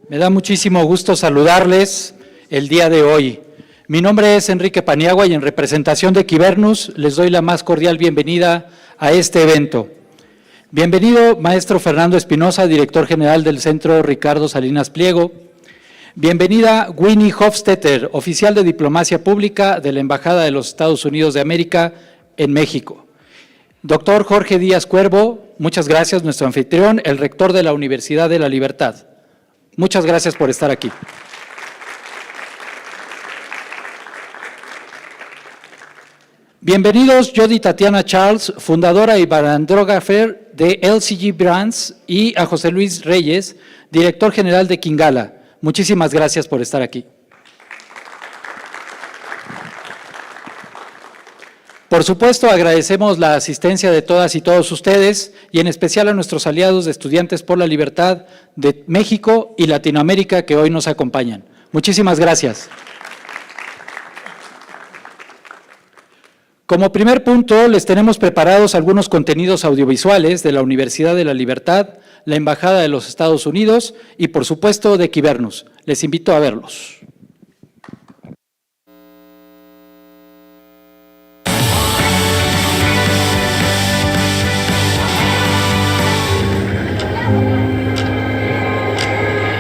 Me da muchísimo gusto saludarles el día de hoy. Mi nombre es Enrique Paniagua y en representación de Kybernus les doy la más cordial bienvenida a este evento. Bienvenido, maestro Fernando Espinosa, director general del Centro Ricardo Salinas Pliego. Bienvenida, Winnie Hofstetter, oficial de Diplomacia Pública de la Embajada de los Estados Unidos de América en México. Doctor Jorge Díaz Cuervo, muchas gracias, nuestro anfitrión, el rector de la Universidad de la Libertad. Muchas gracias por estar aquí. Bienvenidos, yo y Tatiana Charles, fundadora y brandógrafa de LCG Brands, y a José Luis Reyes, director general de Kingala. Muchísimas gracias por estar aquí. Por supuesto, agradecemos la asistencia de todas y todos ustedes, y en especial a nuestros aliados de Estudiantes por la Libertad de México y Latinoamérica que hoy nos acompañan. Muchísimas gracias. Como primer punto, les tenemos preparados algunos contenidos audiovisuales de la Universidad de la Libertad, la Embajada de los Estados Unidos y, por supuesto, de Kybernus. Les invito a verlos.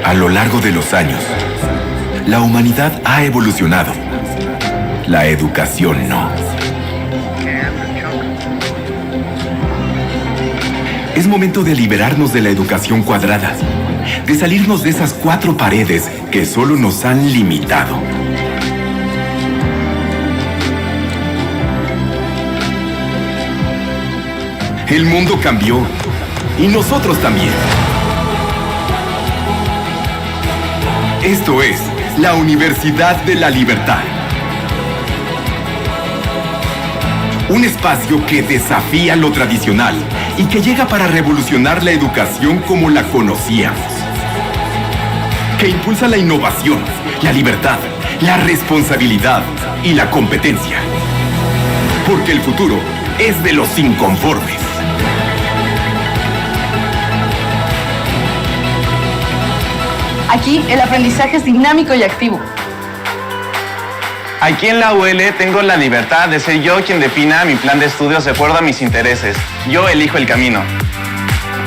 A lo largo de los años, la humanidad ha evolucionado. La educación no. Es momento de liberarnos de la educación cuadrada, de salirnos de esas 4 paredes que solo nos han limitado. El mundo cambió y nosotros también. Esto es la Universidad de la Libertad. Un espacio que desafía lo tradicional y que llega para revolucionar la educación como la conocíamos. Que impulsa la innovación, la libertad, la responsabilidad y la competencia. Porque el futuro es de los inconformes. Aquí el aprendizaje es dinámico y activo. Aquí en la UL tengo la libertad de ser yo quien defina mi plan de estudios de acuerdo a mis intereses. Yo elijo el camino.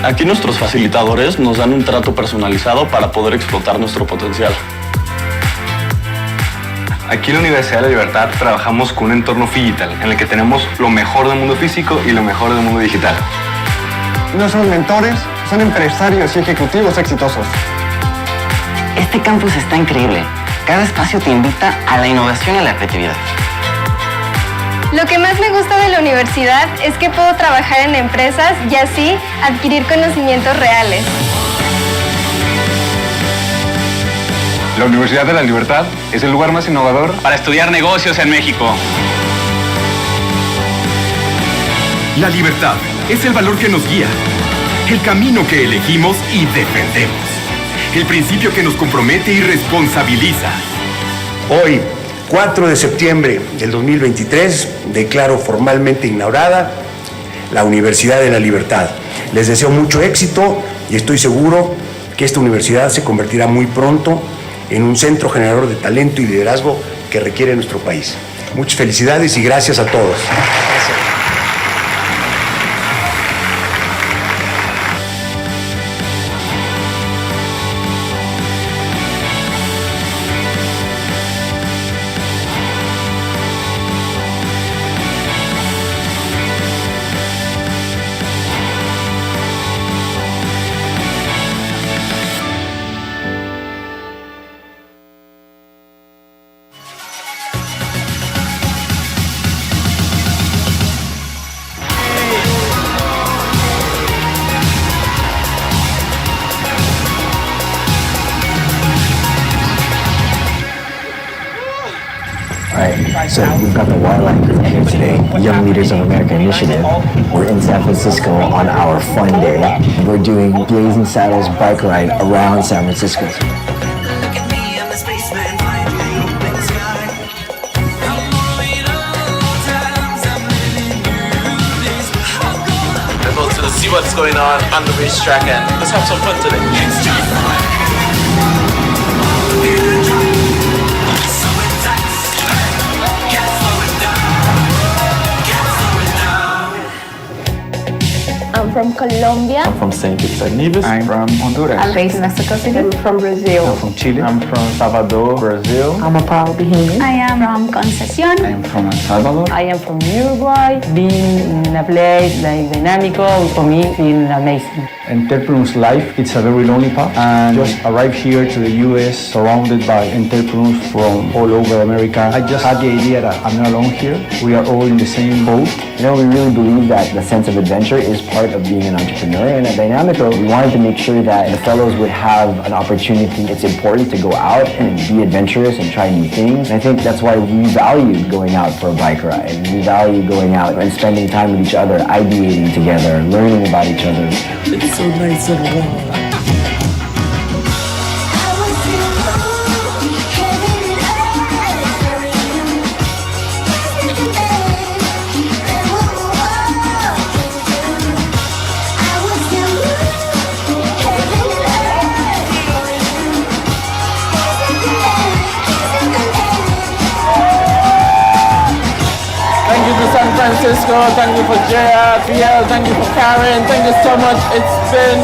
Aquí nuestros facilitadores nos dan un trato personalizado para poder explotar nuestro potencial. Aquí en la Universidad de la Libertad trabajamos con un entorno digital en el que tenemos lo mejor del mundo físico y lo mejor del mundo digital. Nuestros mentores son empresarios y ejecutivos exitosos. Este campus está increíble. Cada espacio te invita a la innovación y a la creatividad. Lo que más me gusta de la universidad es que puedo trabajar en empresas y así adquirir conocimientos reales. La Universidad de la Libertad es el lugar más innovador para estudiar negocios en México. La libertad es el valor que nos guía, el camino que elegimos y defendemos. El principio que nos compromete y responsabiliza. Hoy, 4 de septiembre del 2023, declaro formalmente inaugurada la Universidad de la Libertad. Les deseo mucho éxito y estoy seguro que esta universidad se convertirá muy pronto en un centro generador de talento y liderazgo que requiere nuestro país. Muchas felicidades y gracias a todos. Gracias. So we've got the wildlife group here today, Young Leaders of America Initiative. We're in San Francisco on our fun day. We're doing Blazing Saddles bike ride around San Francisco. See what's going on the racetrack and let's have some fun today. from Colombia. I'm from St. Kitts. I'm from Honduras. I'm based in Mexico City. I'm from Brazil. I'm from Chile. I'm from Salvador, Brazil. I'm a proud Bohemian. I am from Concepción. I am from El Salvador. I am from Uruguay. Being in a place like Dinámico, for me, it's amazing. Entrepreneur's life, it's a very lonely path. And just arrived here to the US surrounded by entrepreneurs from all over America. I just had the idea that I'm not alone here. We are all in the same boat. You know, we really believe that the sense of adventure is part of being an entrepreneur. And at Dynamico, we wanted to make sure that the fellows would have an opportunity. It's important to go out and be adventurous and try new things. And I think that's why we value going out for a bike ride. We value going out and spending time with each other, ideating together, learning about each other. It's so nice and warm. Thank you to San Francisco, thank you for Jaya, Fiel, thank you for Karen, thank you so much. It's been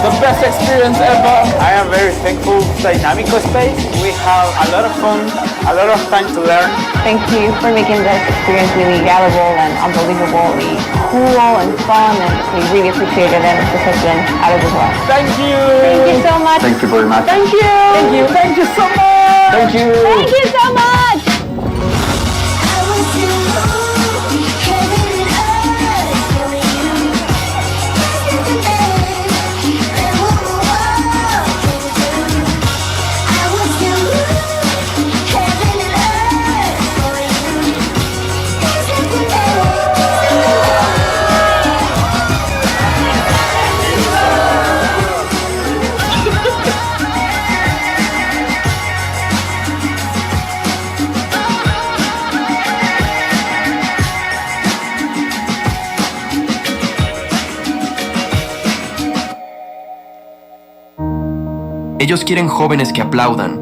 the best experience ever. I am very thankful for Dynamico space. We have a lot of fun, a lot of time to learn. Thank you for making this experience really valuable and unbelievably cool and fun, and we really appreciate it, and this has been out of this world. Thank you. Thank you so much. Thank you very much. Thank you. Thank you. Thank you so much. Thank you. Thank you so much. Ellos quieren jóvenes que aplaudan,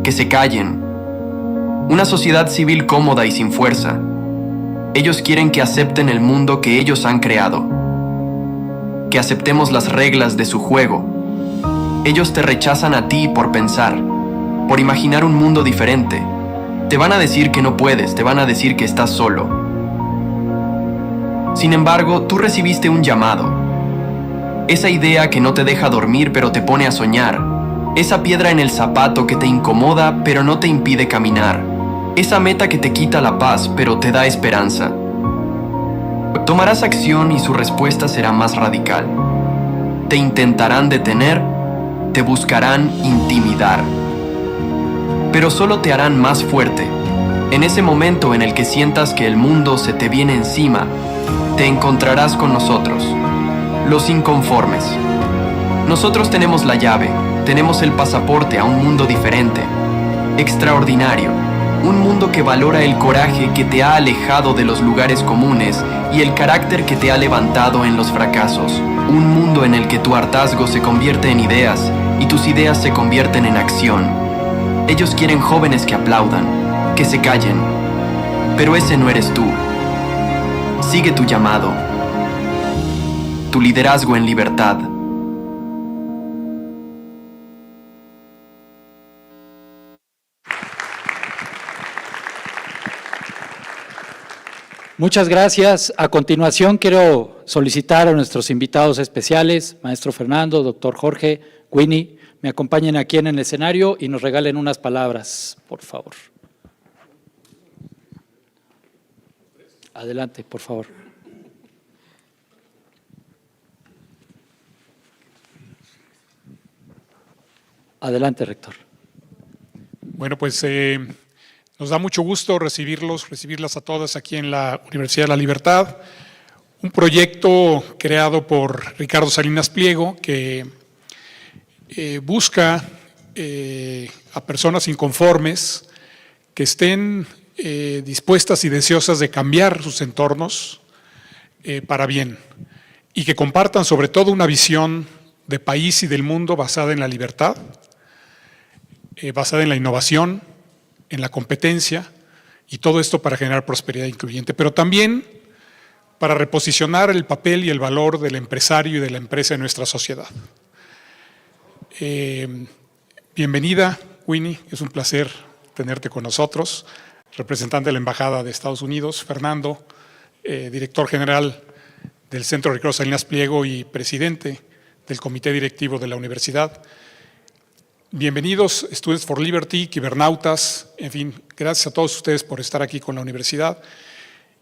que se callen, una sociedad civil cómoda y sin fuerza. Ellos quieren que acepten el mundo que ellos han creado, que aceptemos las reglas de su juego. Ellos te rechazan a ti por pensar, por imaginar un mundo diferente. Te van a decir que no puedes, te van a decir que estás solo. Sin embargo, tú recibiste un llamado. Esa idea que no te deja dormir pero te pone a soñar. Esa piedra en el zapato que te incomoda pero no te impide caminar. Esa meta que te quita la paz pero te da esperanza. Tomarás acción y su respuesta será más radical. Te intentarán detener, te buscarán intimidar. Pero solo te harán más fuerte. En ese momento en el que sientas que el mundo se te viene encima, te encontrarás con nosotros. Los inconformes. Nosotros tenemos la llave, tenemos el pasaporte a un mundo diferente, extraordinario, un mundo que valora el coraje que te ha alejado de los lugares comunes y el carácter que te ha levantado en los fracasos, un mundo en el que tu hartazgo se convierte en ideas y tus ideas se convierten en acción. Ellos quieren jóvenes que aplaudan, que se callen, pero ese no eres tú. Sigue tu llamado. Tu liderazgo en libertad. Muchas gracias. A continuación quiero solicitar a nuestros invitados especiales, maestro Fernando, doctor Jorge, Winnie, me acompañen aquí en el escenario y nos regalen unas palabras, por favor. Adelante, por favor. Adelante, rector. Bueno, pues nos da mucho gusto recibirlas a todas aquí en la Universidad de la Libertad. Un proyecto creado por Ricardo Salinas Pliego que busca a personas inconformes que estén dispuestas y deseosas de cambiar sus entornos para bien y que compartan sobre todo una visión de país y del mundo basada en la libertad, basada en la innovación, en la competencia y todo esto para generar prosperidad incluyente, pero también para reposicionar el papel y el valor del empresario y de la empresa en nuestra sociedad. Bienvenida, Winnie, es un placer tenerte con nosotros. Representante de la Embajada de Estados Unidos, Fernando, director general del Centro Ricardo Salinas Pliego y presidente del Comité Directivo de la Universidad. Bienvenidos, Students for Liberty, Kybernautas, en fin, gracias a todos ustedes por estar aquí con la universidad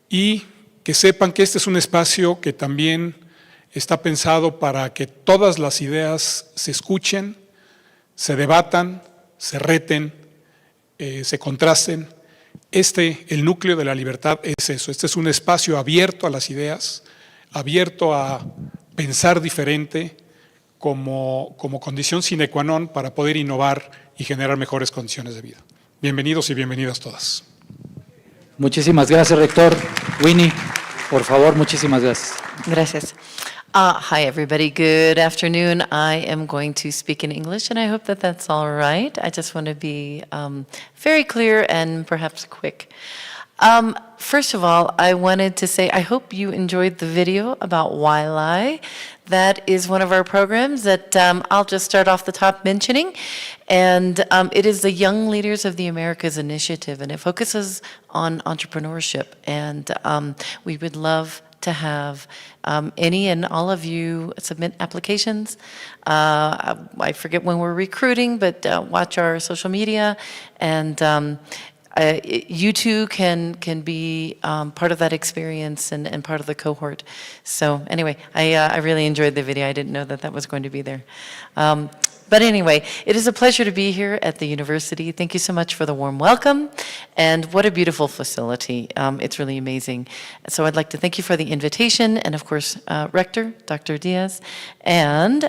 y que sepan que este es un espacio que también está pensado para que todas las ideas se escuchen, se debatan, se reten, se contrasten. El núcleo de la libertad es eso, este es un espacio abierto a las ideas, abierto a pensar diferente, como condición sine qua non para poder innovar y generar mejores condiciones de vida. Bienvenidos y bienvenidas todas. Muchísimas gracias, rector. Winnie, por favor, muchísimas gracias. Gracias. Hi, everybody. Good afternoon. I am going to speak in English, and I hope that that's all right. I just want to be very clear and perhaps quick. First of all, I wanted to say I hope you enjoyed the video about Why Lie. That is one of our programs that I'll just start off the top mentioning. And it is the Young Leaders of the Americas initiative, and it focuses on entrepreneurship. And we would love to have any and all of you submit applications. I forget when we're recruiting, but watch our social media, and you too can be part of that experience and part of the cohort. So anyway, I really enjoyed the video. I didn't know that was going to be there. But anyway, it is a pleasure to be here at the university. Thank you so much for the warm welcome, and what a beautiful facility. It's really amazing. So I'd like to thank you for the invitation, and of course, Rector, Dr. Diaz, and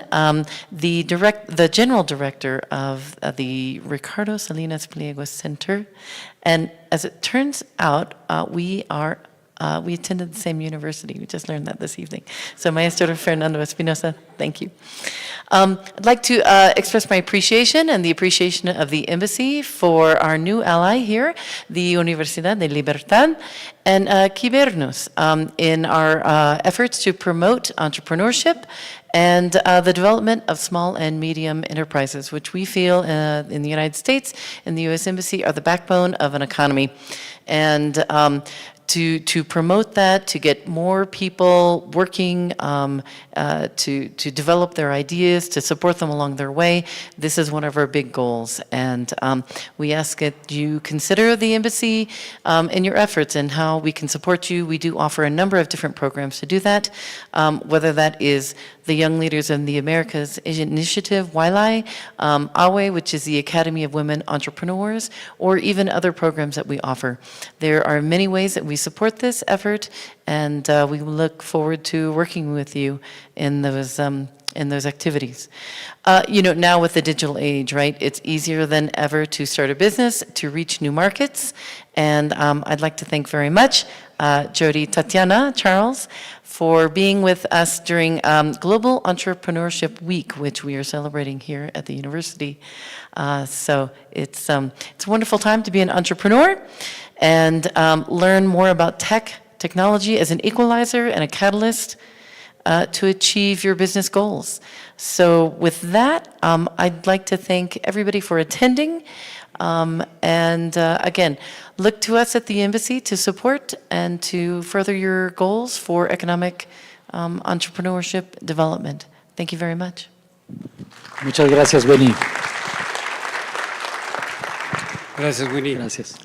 the General Director of the Ricardo Salinas Pliego Center. And as it turns out, we attended the same university. We just learned that this evening. So Maestro Fernando Espinosa, thank you. I'd like to express my appreciation and the appreciation of the embassy for our new ally here, the Universidad de Libertad, and Kybernus in our efforts to promote entrepreneurship and the development of small and medium enterprises, which we feel in the United States and the U.S. Embassy are the backbone of an economy. And to promote that, to get more people working, to develop their ideas, to support them along their way. This is one of our big goals. And we ask that you consider the embassy in your efforts and how we can support you. We do offer a number of different programs to do that, whether that is the Young Leaders in the Americas Initiative, YLI, AWE, which is the Academy of Women Entrepreneurs, or even other programs that we offer. There are many ways that we support this effort, and we look forward to working with you in those activities. Now with the digital age, right, it's easier than ever to start a business, to reach new markets, and I'd like to thank very much Jody Tatiana Charles for being with us during Global Entrepreneurship Week, which we are celebrating here at the university. So it's a wonderful time to be an entrepreneur and learn more about technology as an equalizer and a catalyst to achieve your business goals. So with that, I'd like to thank everybody for attending. And again, look to us at the embassy to support and to further your goals for economic entrepreneurship development. Thank you very much. Muchas gracias, Winnie. Gracias, Winnie. Gracias.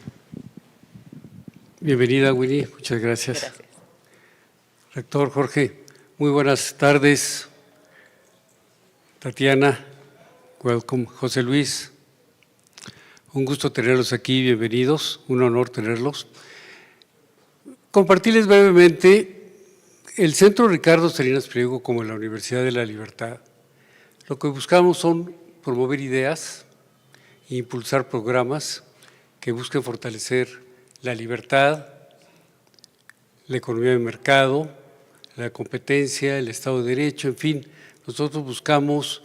Bienvenida, Winnie. Muchas gracias. Gracias. Rector Jorge, muy buenas tardes. Tatiana, welcome. José Luis, un gusto tenerlos aquí, bienvenidos, un honor tenerlos. Compartirles brevemente, el Centro Ricardo Salinas Pliego, como la Universidad de la Libertad, lo que buscamos son promover ideas e impulsar programas que busquen fortalecer la libertad, la economía de mercado, la competencia, el Estado de Derecho, en fin, nosotros buscamos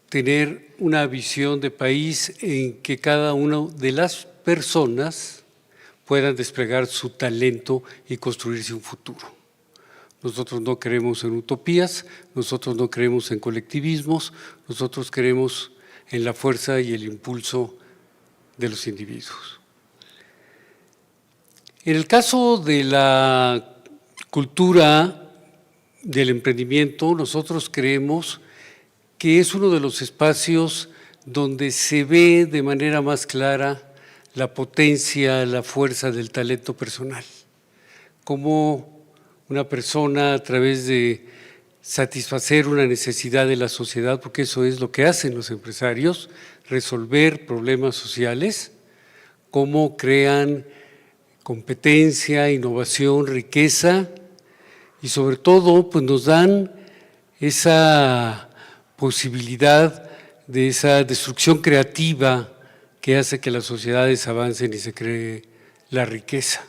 tener una visión de país en que cada una de las personas puedan desplegar su talento y construirse un futuro. Nosotros no creemos en utopías, nosotros no creemos en colectivismos, nosotros creemos en la fuerza y el impulso de los individuos. En el caso de la cultura del emprendimiento, nosotros creemos que es uno de los espacios donde se ve de manera más clara la potencia, la fuerza del talento personal. Cómo una persona, a través de satisfacer una necesidad de la sociedad, porque eso es lo que hacen los empresarios, resolver problemas sociales, cómo crean competencia, innovación, riqueza, y sobre todo pues nos dan esa posibilidad de esa destrucción creativa que hace que las sociedades avancen y se cree la riqueza.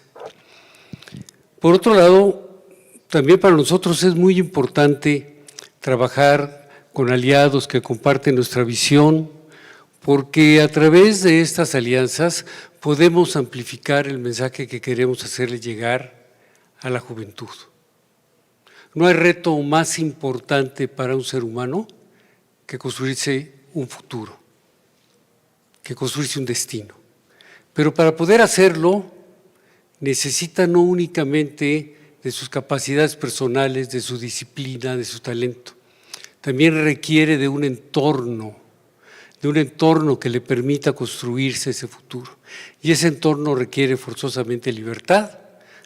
Por otro lado, también para nosotros es muy importante trabajar con aliados que comparten nuestra visión, porque a través de estas alianzas podemos amplificar el mensaje que queremos hacerle llegar a la juventud. No hay reto más importante para un ser humano que construirse un futuro, que construirse un destino. Pero para poder hacerlo, necesita no únicamente de sus capacidades personales, de su disciplina, de su talento, también requiere de un entorno que le permita construirse ese futuro. Y ese entorno requiere forzosamente libertad,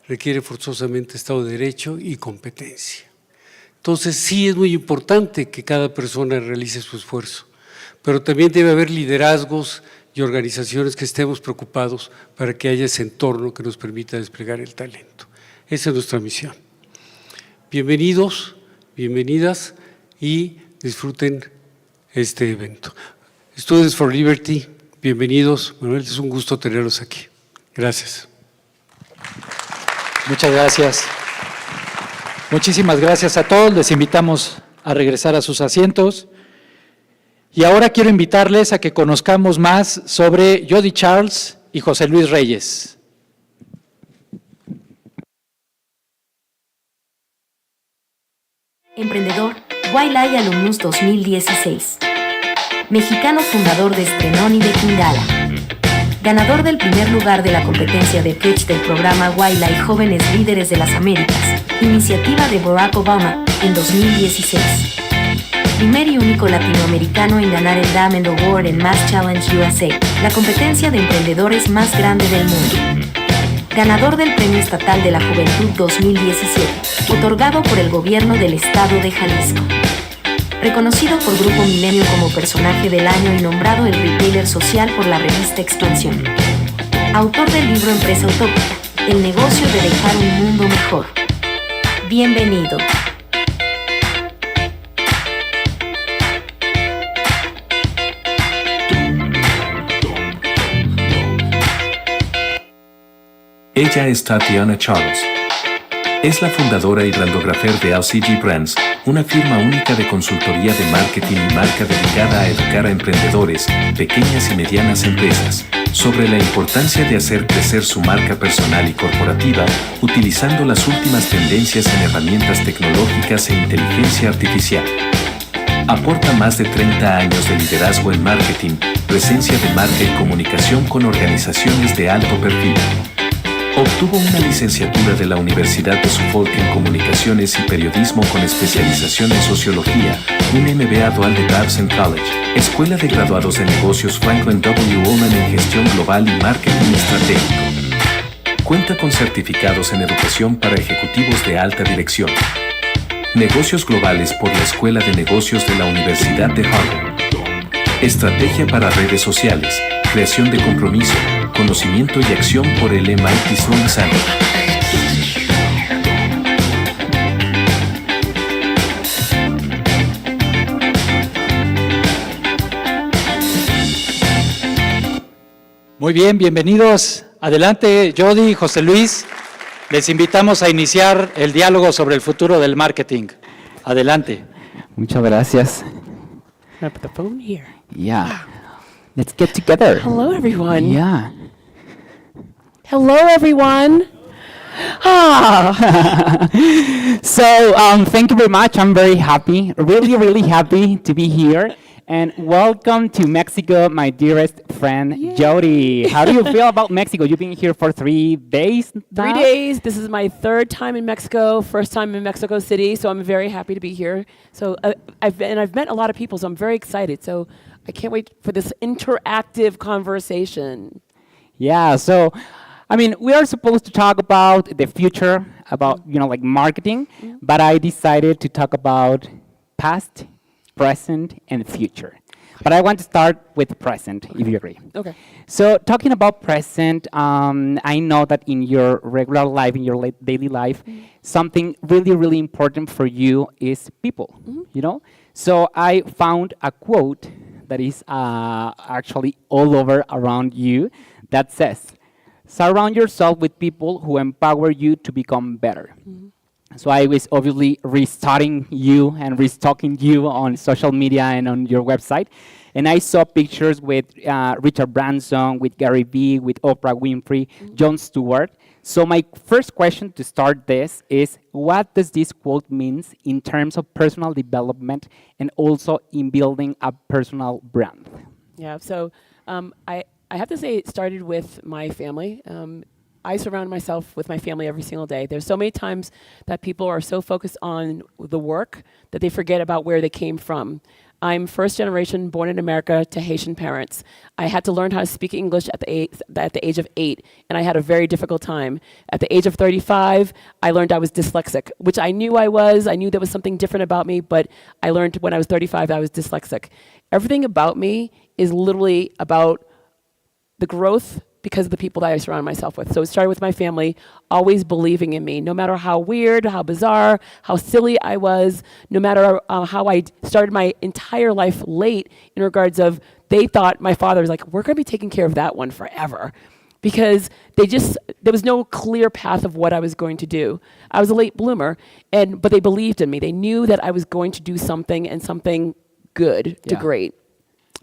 requiere forzosamente Estado de Derecho y competencia. Entonces sí es muy importante que cada persona realice su esfuerzo, pero también debe haber liderazgos y organizaciones que estemos preocupados para que haya ese entorno que nos permita desplegar el talento. Esa es nuestra misión. Bienvenidos, bienvenidas y disfruten este evento. Students for Liberty, bienvenidos. Manuel, es un gusto tenerlos aquí. Gracias. Muchas gracias. Muchísimas gracias a todos. Les invitamos a regresar a sus asientos. Y ahora quiero invitarles a que conozcamos más sobre Tatiana Charles y José Luis Reyes. Emprendedor, Wailay Alumnus 2016. Mexicano fundador de Sloan y de Kingala. Ganador del primer lugar de la competencia de pitch del programa Wailay Jóvenes Líderes de las Américas, iniciativa de Barack Obama, en 2016. Primer y único latinoamericano en ganar el Diamond Award en Mass Challenge USA, la competencia de emprendedores más grande del mundo. Ganador del Premio Estatal de la Juventud 2017, otorgado por el Gobierno del Estado de Jalisco. Reconocido por Grupo Milenio como Personaje del Año y nombrado el Retailer Social por la revista Expansión. Autor del libro Empresa Utópica, el negocio de dejar un mundo mejor. Bienvenido. Ella es Tatiana Charles. Es la fundadora y brandografer de LCG Brands, una firma única de consultoría de marketing y marca dedicada a educar a emprendedores, pequeñas y medianas empresas, sobre la importancia de hacer crecer su marca personal y corporativa, utilizando las últimas tendencias en herramientas tecnológicas e inteligencia artificial. Aporta más de 30 años de liderazgo en marketing, presencia de marca y comunicación con organizaciones de alto perfil. Obtuvo una licenciatura de la Universidad de Suffolk en Comunicaciones y Periodismo con especialización en Sociología, un MBA dual de Babson College, Escuela de Graduados de Negocios Franklin W. Ullman en Gestión Global y Marketing Estratégico. Cuenta con certificados en Educación para Ejecutivos de Alta Dirección. Negocios Globales por la Escuela de Negocios de la Universidad de Harvard. Estrategia para Redes Sociales, Creación de Compromiso, Conocimiento y Acción por el MIT Sloan Center. Muy bien, bienvenidos. Adelante, Jody, José Luis. Les invitamos a iniciar el diálogo sobre el futuro del marketing. Adelante. Muchas gracias. Can I put the phone here? Yeah. Let's get together. Hello, everyone. Yeah. Hello, everyone. Thank you very much. I'm very happy, really happy to be here. And welcome to Mexico, my dearest friend, Jody. How do you feel about Mexico? You've been here for 3 days now? 3 days. This is my third time in Mexico, first time in Mexico City, so I'm very happy to be here. So I've met a lot of people, so I'm very excited. So I can't wait for this interactive conversation. Yeah, so I mean, we are supposed to talk about the future, about, like marketing, but I decided to talk about past, present, and future. But I want to start with present, if you agree. Okay. So talking about present, I know that in your regular life, in your daily life, something really important for you is people, So I found a quote that is actually all over around you that says, surround yourself with people who empower you to become better. So I was obviously restalking you on social media and on your website. And I saw pictures with Richard Branson, with Gary Vee, with Oprah Winfrey, Jon Stewart. So my first question to start this is, what does this quote mean in terms of personal development and also in building a personal brand? Yeah, so I have to say it started with my family. I surround myself with my family every single day. There's so many times that people are so focused on the work that they forget about where they came from. I'm first generation, born in America to Haitian parents. I had to learn how to speak English at the age of 8, and I had a very difficult time. At the age of 35, I learned I was dyslexic, which I knew I was. I knew there was something different about me, but I learned when I was 35 that I was dyslexic. Everything about me is literally about the growth because of the people that I surround myself with. So it started with my family, always believing in me, no matter how weird, how bizarre, how silly I was, no matter how I started my entire life late in regards of, they thought, my father was like, we're gonna be taking care of that one forever. Because there was no clear path of what I was going to do. I was a late bloomer, but they believed in me. They knew that I was going to do something and something good to great.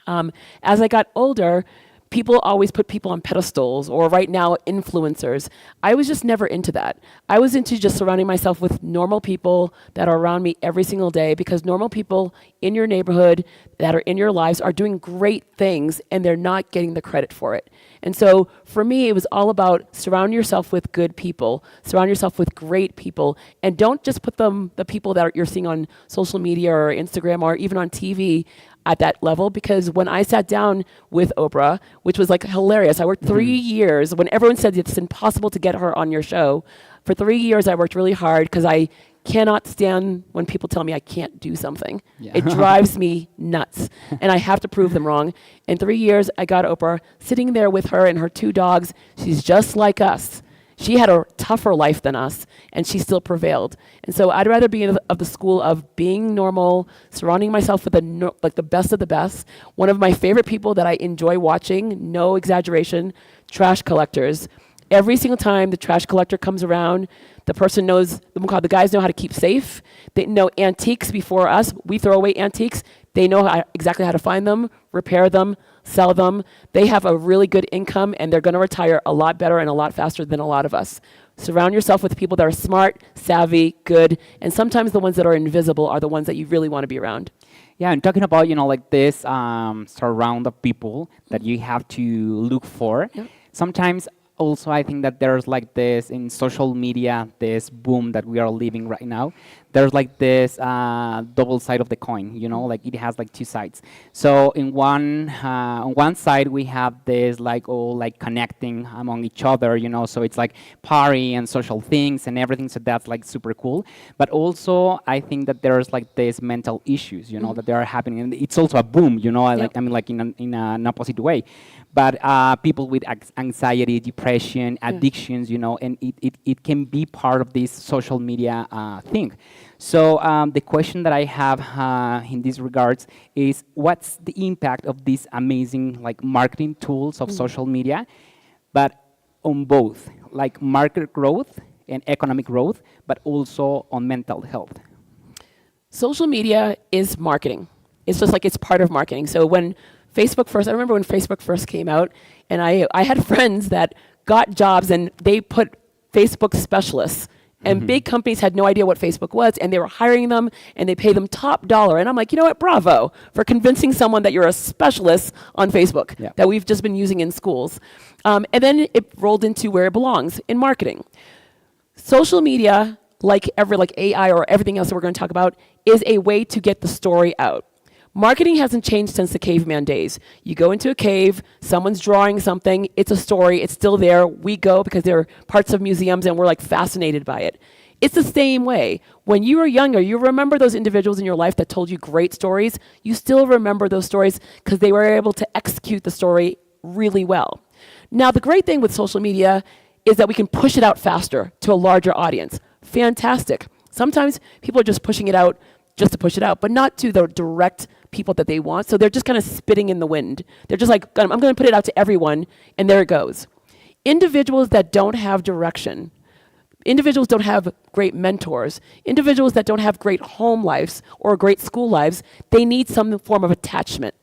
As I got older, people always put people on pedestals, or right now, influencers. I was just never into that. I was into just surrounding myself with normal people that are around me every single day, because normal people in your neighborhood that are in your lives are doing great things and they're not getting the credit for it. And so for me, it was all about surround yourself with good people, surround yourself with great people, and don't just put the people that you're seeing on social media or Instagram or even on TV at that level, because when I sat down with Oprah, which was like hilarious, I worked 3 years, when everyone said it's impossible to get her on your show, for 3 years I worked really hard because I cannot stand when people tell me I can't do something. It drives me nuts, and I have to prove them wrong. In 3 years, I got Oprah sitting there with her and her 2 dogs. She's just like us. She had a tougher life than us, and she still prevailed. And so I'd rather be of the school of being normal, surrounding myself with the best of the best. One of my favorite people that I enjoy watching, no exaggeration, trash collectors. Every single time the trash collector comes around, the person knows, the guys know how to keep safe. They know antiques before us. We throw away antiques. They know exactly how to find them, repair them, sell them. They have a really good income, and they're going to retire a lot better and a lot faster than a lot of us. Surround yourself with people that are smart, savvy, good, and sometimes the ones that are invisible are the ones that you really want to be around. Yeah, and talking about, like this surround of people that you have to look for, sometimes also I think that there's like this in social media, this boom that we are living right now. There's like this double side of the coin, like it has like 2 sides. So on one side we have this like all like connecting among each other, so it's like party and social things and everything. So that's like super cool. But also I think that there's like these mental issues, that they are happening, and it's also a boom, like in an opposite way. But people with anxiety, depression, addictions, and it can be part of this social media thing. So the question that I have in these regards is, what's the impact of these amazing like marketing tools of social media, but on both, like market growth and economic growth, but also on mental health? Social media is marketing. It's just like it's part of marketing. So when I remember when Facebook first came out, and I had friends that got jobs and they put Facebook specialists. And big companies had no idea what Facebook was, and they were hiring them, and they pay them top dollar. And I'm like, you know what, bravo, for convincing someone that you're a specialist on Facebook, that we've just been using in schools. And then it rolled into where it belongs, in marketing. Social media, like AI or everything else that we're going to talk about, is a way to get the story out. Marketing hasn't changed since the caveman days. You go into a cave, someone's drawing something, it's a story, it's still there. We go because they're parts of museums and we're like fascinated by it. It's the same way. When you were younger, you remember those individuals in your life that told you great stories. You still remember those stories because they were able to execute the story really well. Now, the great thing with social media is that we can push it out faster to a larger audience. Fantastic. Sometimes people are just pushing it out just to push it out, but not to the direct people that they want. So they're just kind of spitting in the wind. They're just like, I'm going to put it out to everyone, and there it goes. Individuals that don't have direction, individuals don't have great mentors, individuals that don't have great home lives or great school lives, they need some form of attachment.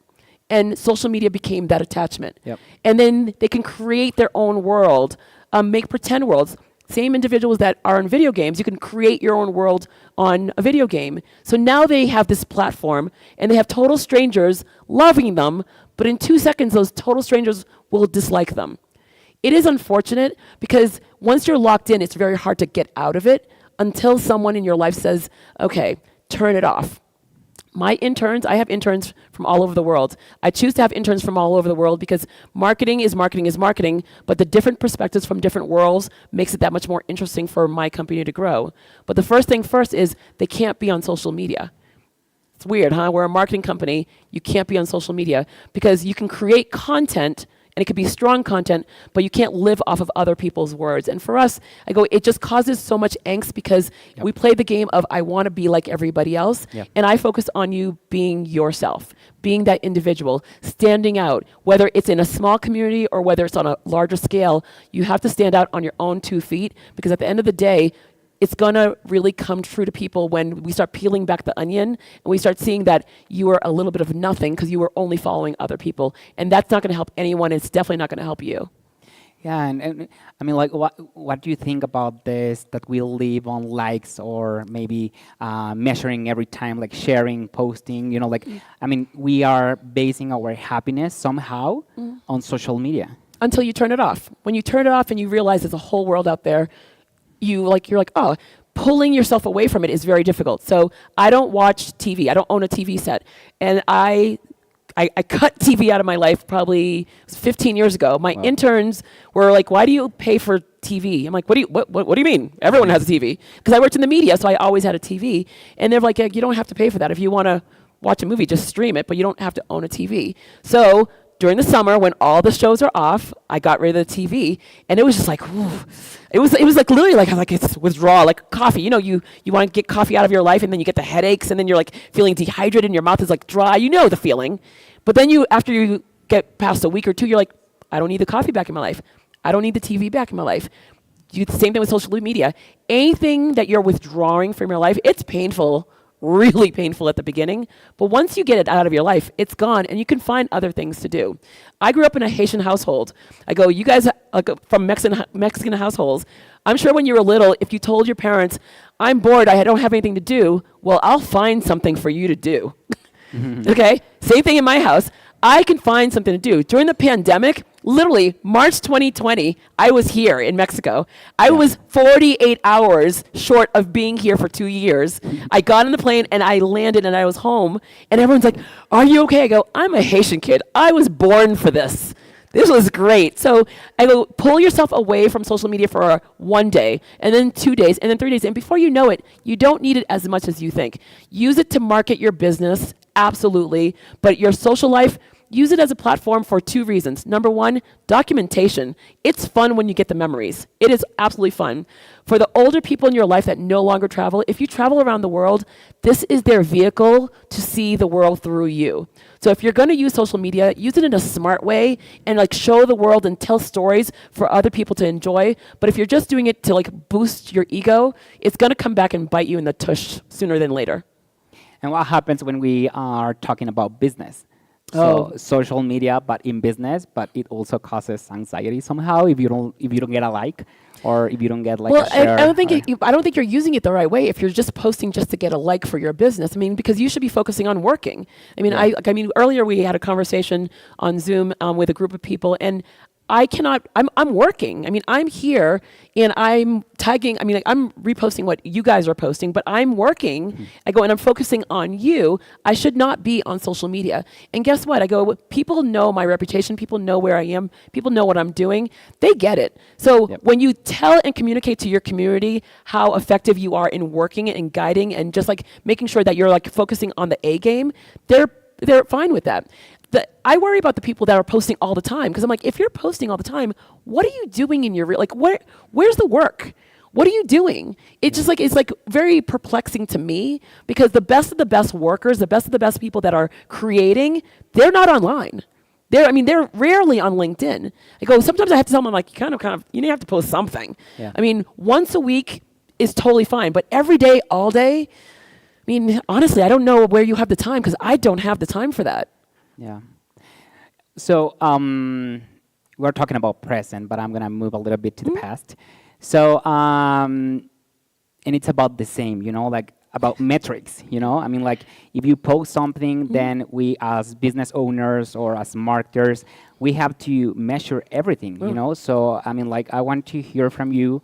And social media became that attachment. And then they can create their own world, make pretend worlds. Same individuals that are in video games, you can create your own world on a video game. So now they have this platform, and they have total strangers loving them, but in 2 seconds, those total strangers will dislike them. It is unfortunate because once you're locked in, it's very hard to get out of it until someone in your life says, okay, turn it off. My interns, I have interns from all over the world. I choose to have interns from all over the world because marketing is marketing, but the different perspectives from different worlds makes it that much more interesting for my company to grow. But the first thing first is they can't be on social media. It's weird, huh? We're a marketing company. You can't be on social media because you can create content, and it could be strong content, but you can't live off of other people's words. And for us, I go, it just causes so much angst because we play the game of I want to be like everybody else, and I focus on you being yourself, being that individual, standing out. Whether it's in a small community or whether it's on a larger scale, you have to stand out on your own 2 feet because at the end of the day, it's going to really come true to people when we start peeling back the onion and we start seeing that you are a little bit of nothing because you were only following other people. And that's not going to help anyone. It's definitely not going to help you. Yeah, and I mean, like, what do you think about this, that we live on likes or maybe measuring every time, like sharing, posting, you know, like, I mean, we are basing our happiness somehow on social media. Until you turn it off. When you turn it off and you realize there's a whole world out there, you're like, oh, pulling yourself away from it is very difficult. So I don't watch TV. I don't own a TV set. And I cut TV out of my life probably 15 years ago. My interns were like, why do you pay for TV? I'm like, what do you mean? Everyone has a TV. Because I worked in the media, so I always had a TV. And they're like, yeah, you don't have to pay for that. If you want to watch a movie, just stream it, but you don't have to own a TV. So during the summer, when all the shows are off, I got rid of the TV, and it was just like, whew. It was like literally like it's withdrawal, like coffee. You know, you want to get coffee out of your life, and then you get the headaches, and then you're like feeling dehydrated, and your mouth is like dry. You know the feeling. But then after you get past a week or two, you're like, I don't need the coffee back in my life. I don't need the TV back in my life. You do the same thing with social media. Anything that you're withdrawing from your life, it's painful. Really painful at the beginning, but once you get it out of your life, it's gone, and you can find other things to do. I grew up in a Haitian household. I go, you guys from Mexican households, I'm sure when you were little, if you told your parents, I'm bored, I don't have anything to do, well, I'll find something for you to do. Okay? Same thing in my house. I can find something to do. During the pandemic, literally March 2020, I was here in Mexico. I was 48 hours short of being here for 2 years. I got on the plane and I landed and I was home, and everyone's like, are you okay? I go, I'm a Haitian kid. I was born for this. This was great. So I go, pull yourself away from social media for 1 day, and then 2 days, and then 3 days. And before you know it, you don't need it as much as you think. Use it to market your business, absolutely. But your social life, use it as a platform for 2 reasons. Number 1, documentation. It's fun when you get the memories. It is absolutely fun. For the older people in your life that no longer travel, if you travel around the world, this is their vehicle to see the world through you. So if you're going to use social media, use it in a smart way and like show the world and tell stories for other people to enjoy. But if you're just doing it to like boost your ego, it's going to come back and bite you in the tush sooner than later. And what happens when we are talking about business? So social media, but in business, but it also causes anxiety somehow if you don't get a like, or if you don't get like a share. I don't think you're using it the right way if you're just posting just to get a like for your business. I mean, because you should be focusing on working. I mean, earlier we had a conversation on Zoom with a group of people, and I'm working. I mean, I'm here and I'm tagging, I'm reposting what you guys are posting, but I'm working. I go and I'm focusing on you. I should not be on social media. And guess what? I go, people know my reputation. People know where I am. People know what I'm doing. They get it. So when you tell and communicate to your community how effective you are in working and guiding and just like making sure that you're like focusing on the A game, they're fine with that. I worry about the people that are posting all the time, because I'm like, if you're posting all the time, what are you doing in your real, like, where's the work? What are you doing? It's just like, it's like very perplexing to me, because the best of the best workers, the best of the best people that are creating, they're not online. They're rarely on LinkedIn. I go, sometimes I have to tell them, I'm like, you kind of, you have to post something. Yeah. I mean, once a week is totally fine, but every day, all day, I mean, honestly, I don't know where you have the time, because I don't have the time for that. Yeah. So we're talking about present, but I'm gonna move a little bit to the past. So and it's about the same, like about metrics. I mean, like if you post something, then we as business owners or as marketers, we have to measure everything. So I mean, like I want to hear from you.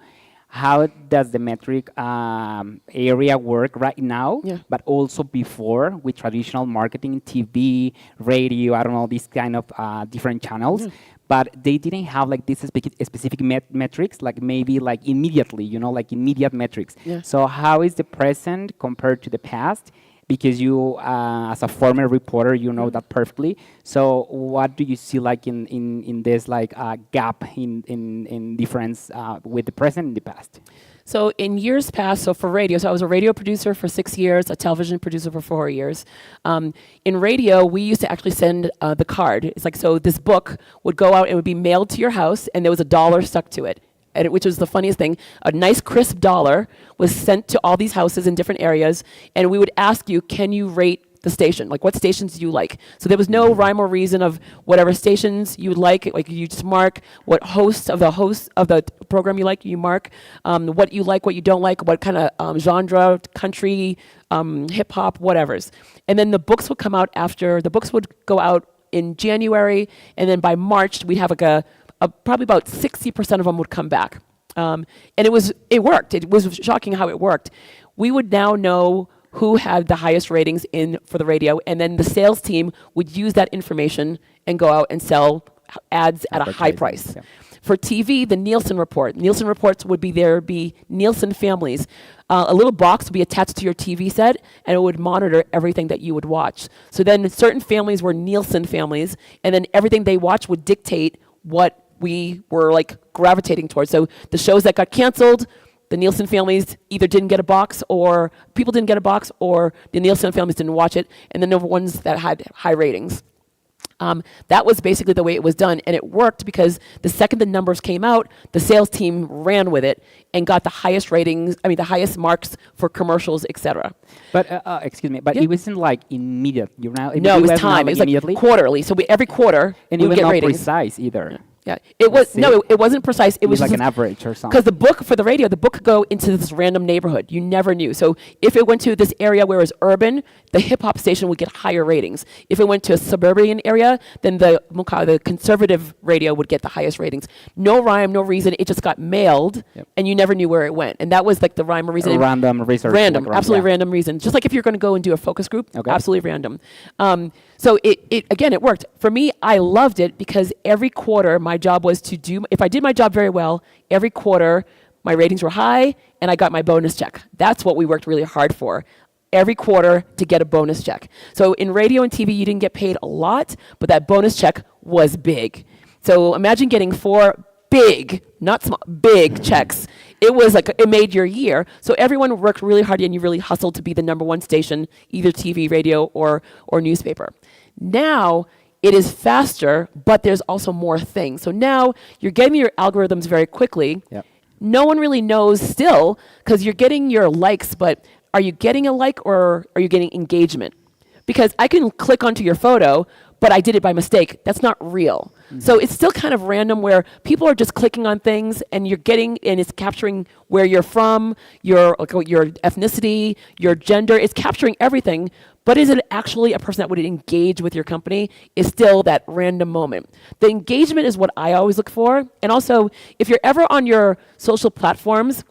How does the metric area work right now, but also before with traditional marketing, TV, radio, I don't know, these kind of different channels, but they didn't have like this specific metrics, like maybe like immediately, like immediate metrics. So how is the present compared to the past? Because you, as a former reporter, you know that perfectly. So what do you see like in this like gap in difference with the present and the past? So in years past, so for radio, so I was a radio producer for 6 years, a television producer for 4 years. In radio, we used to actually send the card. It's like, so this book would go out, it would be mailed to your house, and there was $1 stuck to it. Which was the funniest thing. A nice crisp $1 was sent to all these houses in different areas, and we would ask you, can you rate the station? Like, what stations do you like? So there was no rhyme or reason of whatever stations you would like you just mark what host of the program you like, you mark what you like, what you don't like, what kind of genre, country, hip hop, whatever's. And then the books would come out after, the books would go out in January, and then by March, we'd have like probably about 60% of them would come back. And it worked. It was shocking how it worked. We would now know who had the highest ratings for the radio, and then the sales team would use that information and go out and sell ads at a high price. Yeah. For TV, the Nielsen report. Nielsen reports would be Nielsen families. A little box would be attached to your TV set, and it would monitor everything that you would watch. So then certain families were Nielsen families, and then everything they watched would dictate what we were like gravitating towards. So the shows that got canceled, the Nielsen families either didn't get a box, or people didn't get a box, or the Nielsen families didn't watch it, and then there were ones that had high ratings. That was basically the way it was done, and it worked because the second the numbers came out, the sales team ran with it and got the highest ratings, the highest marks for commercials, etc. But excuse me, but it wasn't like immediate. No, it was time. It was like quarterly. So every quarter, and we it would was get not ratings. Precise either. Yeah, it was it wasn't precise. It was like just an average or something. Because the book for the radio, the book could go into this random neighborhood. You never knew. So if it went to this area where it was urban, the hip hop station would get higher ratings. If it went to a suburban area, then the conservative radio would get the highest ratings. No rhyme, no reason. It just got mailed, and you never knew where it went. And that was like the rhyme or reason. Random research. Random, absolutely random reason. Just like if you're going to go and do a focus group, absolutely random. So it worked. For me, I loved it because every quarter my job was to do, if I did my job very well, every quarter my ratings were high and I got my bonus check. That's what we worked really hard for. Every quarter to get a bonus check. So in radio and TV, you didn't get paid a lot, but that bonus check was big. So imagine getting 4 big, not small, big checks. It was like, it made your year. So everyone worked really hard and you really hustled to be the #1 station, either TV, radio, or newspaper. Now, it is faster, but there's also more things. So now you're getting your algorithms very quickly. Yep. No one really knows still, because you're getting your likes, but are you getting a like or are you getting engagement? Because I can click onto your photo, but I did it by mistake. That's not real. So it's still kind of random where people are just clicking on things and it's capturing where you're from, your ethnicity, your gender. It's capturing everything. But is it actually a person that would engage with your company is still that random moment. The engagement is what I always look for. And also, if you're ever on your social platforms,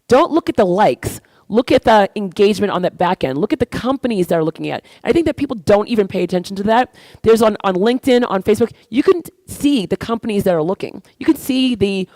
don't look at the likes. Look at the engagement on that back end. Look at the companies that are looking at. I think that people don't even pay attention to that. There's on LinkedIn, on Facebook, you can see the companies that are looking. You can see the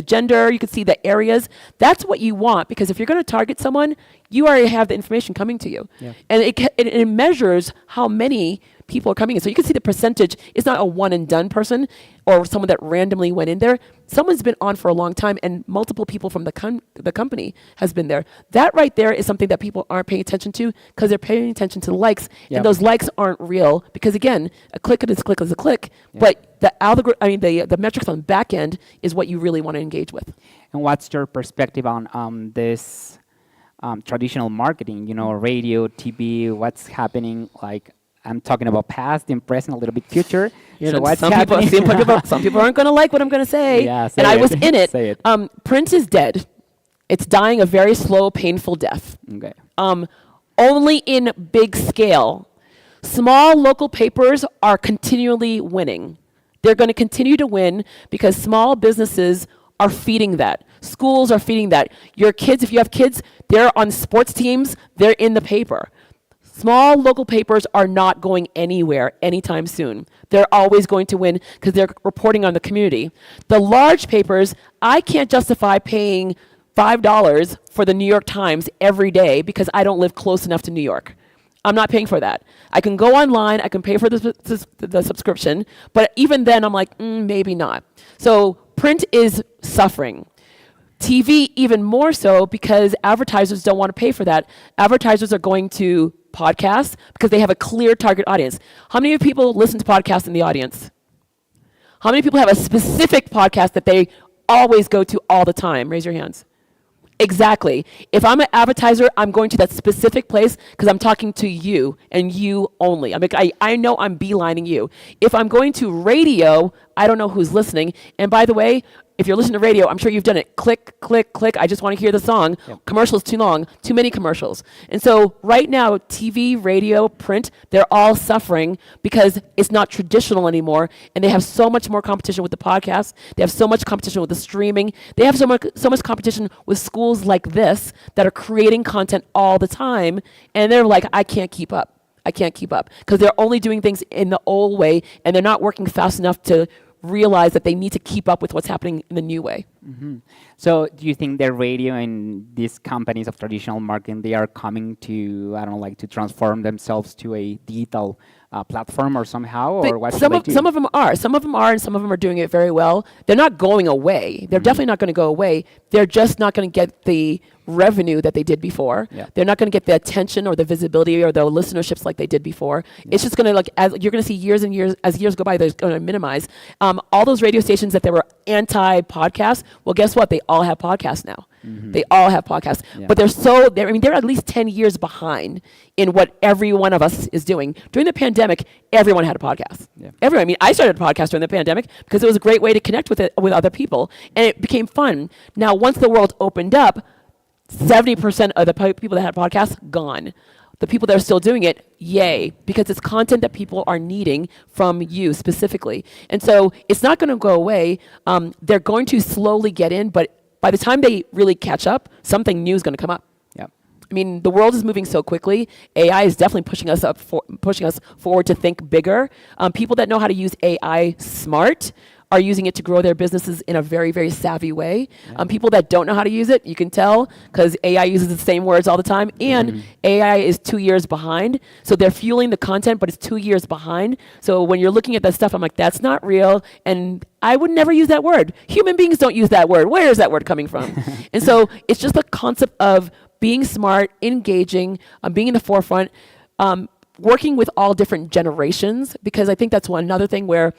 gender, you can see the areas. That's what you want, because if you're going to target someone, you already have the information coming to you. Yeah. And it measures how many people are coming in. So you can see the percentage. It's not a one and done person or someone that randomly went in there. Someone's been on for a long time and multiple people from the company has been there. That right there is something that people aren't paying attention to because they're paying attention to the likes. Yep. And those likes aren't real because, again, a click is a click is a click. Yep. But the metrics on the back end is what you really want to engage with. And what's your perspective on this traditional marketing, radio, TV, what's happening? Like, I'm talking about past, and present, a little bit future. So what's happening? Some people aren't going to like what I'm going to say. Yeah, and I was in it. Say it. Print is dead. It's dying a very slow, painful death. Okay. Only in big scale. Small local papers are continually winning. They're going to continue to win because small businesses are feeding that. Schools are feeding that. Your kids, if you have kids, they're on sports teams, they're in the paper. Small local papers are not going anywhere anytime soon. They're always going to win because they're reporting on the community. The large papers, I can't justify paying $5 for the New York Times every day because I don't live close enough to New York. I'm not paying for that. I can go online, I can pay for the subscription, but even then I'm like, maybe not. So print is suffering. TV even more so because advertisers don't want to pay for that. Advertisers are going to podcasts because they have a clear target audience. How many people listen to podcasts in the audience? How many people have a specific podcast that they always go to all the time? Raise your hands. Exactly. If I'm an advertiser, I'm going to that specific place because I'm talking to you and you only. I know I'm beelining you. If I'm going to radio, I don't know who's listening. And by the way, if you're listening to radio, I'm sure you've done it. Click, click, click. I just want to hear the song. Yep. Commercials too long, too many commercials. And so right now, TV, radio, print, they're all suffering because it's not traditional anymore. And they have so much more competition with the podcasts. They have so much competition with the streaming. They have so much competition with schools like this that are creating content all the time. And they're like, I can't keep up. I can't keep up because they're only doing things in the old way and they're not working fast enough to realize that they need to keep up with what's happening in the new way. Mm-hmm. So do you think the radio and these companies of traditional marketing, they are coming to, to transform themselves to a digital platform or somehow? Or what some of them are, and some of them are doing it very well. They're not going away. They're definitely not going to go away. They're just not going to get the revenue that they did before. Yeah. They're not going to get the attention or the visibility or the listenerships like they did before. Yeah. It's just going to as you're going to see years and years, as years go by, they're going to minimize. All those radio stations that they were anti-podcast, well, guess what? They all have podcasts now. Mm-hmm. They all have podcasts. Yeah. But they're at least 10 years behind in what every one of us is doing. During the pandemic, everyone had a podcast. Yeah. Everyone. I started a podcast during the pandemic because it was a great way to connect with other people. And it became fun. Now, once the world opened up, 70% of the people that had podcasts, gone. The people that are still doing it, yay, because it's content that people are needing from you specifically. And so it's not going to go away. They're going to slowly get in, but by the time they really catch up, something new is going to come up. Yep. The world is moving so quickly. AI is definitely pushing us forward to think bigger. People that know how to use AI smart are using it to grow their businesses in a very, very savvy way. Yeah. People that don't know how to use it, you can tell, because AI uses the same words all the time, and AI is 2 years behind. So they're fueling the content, but it's 2 years behind. So when you're looking at that stuff, I'm like, that's not real, and I would never use that word. Human beings don't use that word. Where is that word coming from? And so it's just the concept of being smart, engaging, being in the forefront, working with all different generations, because I think that's another thing where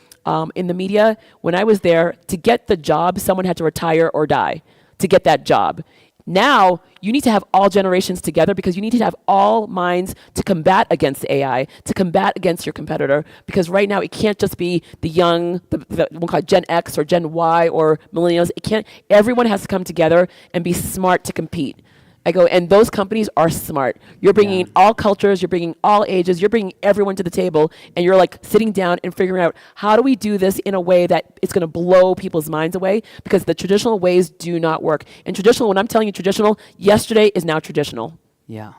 in the media, when I was there, to get the job, someone had to retire or die to get that job. Now, you need to have all generations together because you need to have all minds to combat against AI, to combat against your competitor, because right now it can't just be the young, we'll call it Gen X or Gen Y or millennials. It can't, everyone has to come together and be smart to compete. And those companies are smart. You're bringing in all cultures, you're bringing all ages, you're bringing everyone to the table, and you're like sitting down and figuring out, how do we do this in a way that it's going to blow people's minds away? Because the traditional ways do not work. And traditional, when I'm telling you traditional, yesterday is now traditional. Yeah.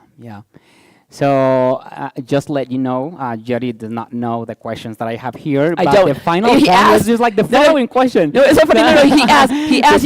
So just let you know, Jerry does not know the questions that I have here. I but don't. The final He one asked, was just like the following question. No, it's so funny. No, he asked. He Did goes,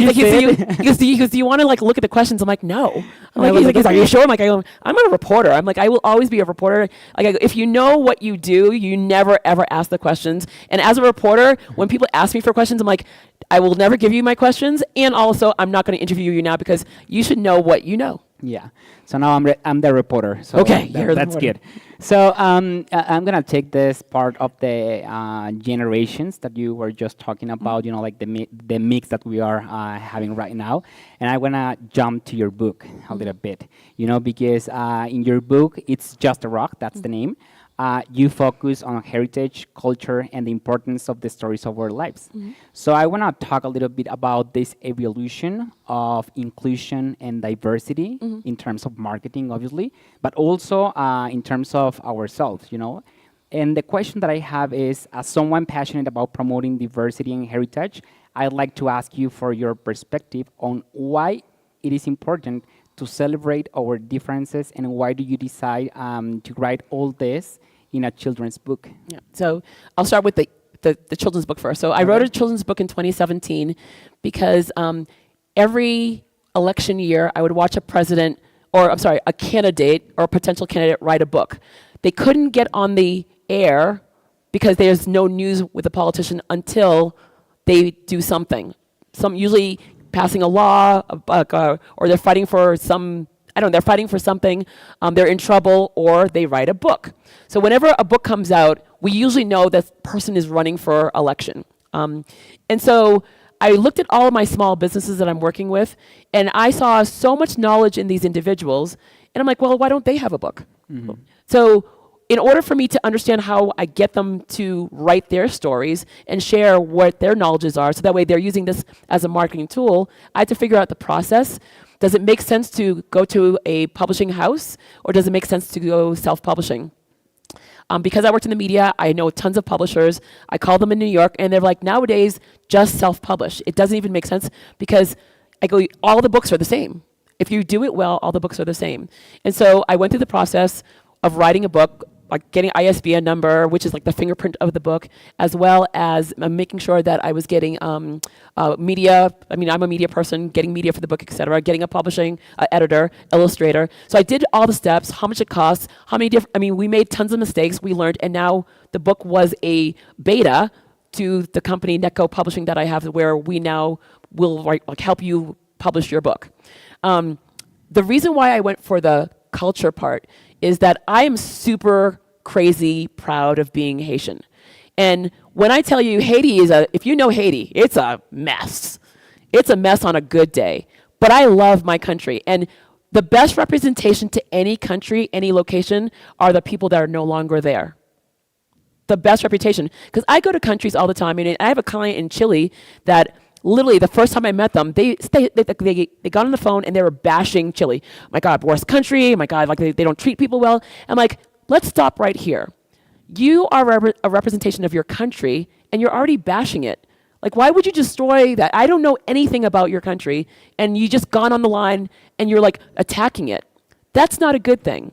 you do you want to like look at the questions? I'm like, no. I'm I like, was he's like, like, are you sure? I'm like, I'm a reporter. I'm like, I will always be a reporter. Like, I go, if you know what you do, you never ever ask the questions. And as a reporter, when people ask me for questions, I'm like, I will never give you my questions. And also, I'm not going to interview you now because you should know what you know. Yeah. So now I'm the reporter. So Okay, you're the that's reporter. good. So I'm gonna take this part of the generations that you were just talking about. You know, like the mix that we are having right now, and I wanna jump to your book a little bit. You know, because in your book, It's Just a Rock. That's the name. You focus on heritage, culture, and the importance of the stories of our lives. So I want to talk a little bit about this evolution of inclusion and diversity in terms of marketing, obviously, but also in terms of ourselves, you know. And the question that I have is, as someone passionate about promoting diversity and heritage, I'd like to ask you for your perspective on why it is important to celebrate our differences, and why do you decide to write all this in a children's book? Yeah. So I'll start with the children's book first. So I wrote a children's book in 2017 because every election year I would watch a candidate or a potential candidate write a book. They couldn't get on the air because there's no news with a politician until they do something. Usually passing a law, or they're fighting for something, they're in trouble, or they write a book. So whenever a book comes out, we usually know that person is running for election. And so I looked at all of my small businesses that I'm working with, and I saw so much knowledge in these individuals, and I'm like, well, why don't they have a book? So in order for me to understand how I get them to write their stories and share what their knowledges are, so that way they're using this as a marketing tool, I had to figure out the process. Does it make sense to go to a publishing house, or does it make sense to go self-publishing? Because I worked in the media, I know tons of publishers. I call them in New York, and they're like, nowadays, just self-publish. It doesn't even make sense because I go, all the books are the same. If you do it well, all the books are the same. And so I went through the process of writing a book, like getting ISBN number, which is like the fingerprint of the book, as well as making sure that I was getting media. I mean, I'm a media person, getting media for the book, etc. Getting a publishing editor, illustrator. So I did all the steps, how much it costs, how many different, we made tons of mistakes, we learned, and now the book was a beta to the company Netco Publishing that I have, where we now will help you publish your book. The reason why I went for the culture part is that I am super crazy proud of being Haitian. And when I tell you Haiti if you know Haiti, it's a mess. It's a mess on a good day. But I love my country. And the best representation to any country, any location, are the people that are no longer there. The best reputation. Because I go to countries all the time, and I have a client in Chile that literally the first time I met them, they got on the phone and they were bashing Chile. My God, worst country. My God, they don't treat people well. I'm like, let's stop right here. You are a representation of your country, and you're already bashing it. Like, why would you destroy that? I don't know anything about your country, and you just gone on the line and you're like attacking it. That's not a good thing.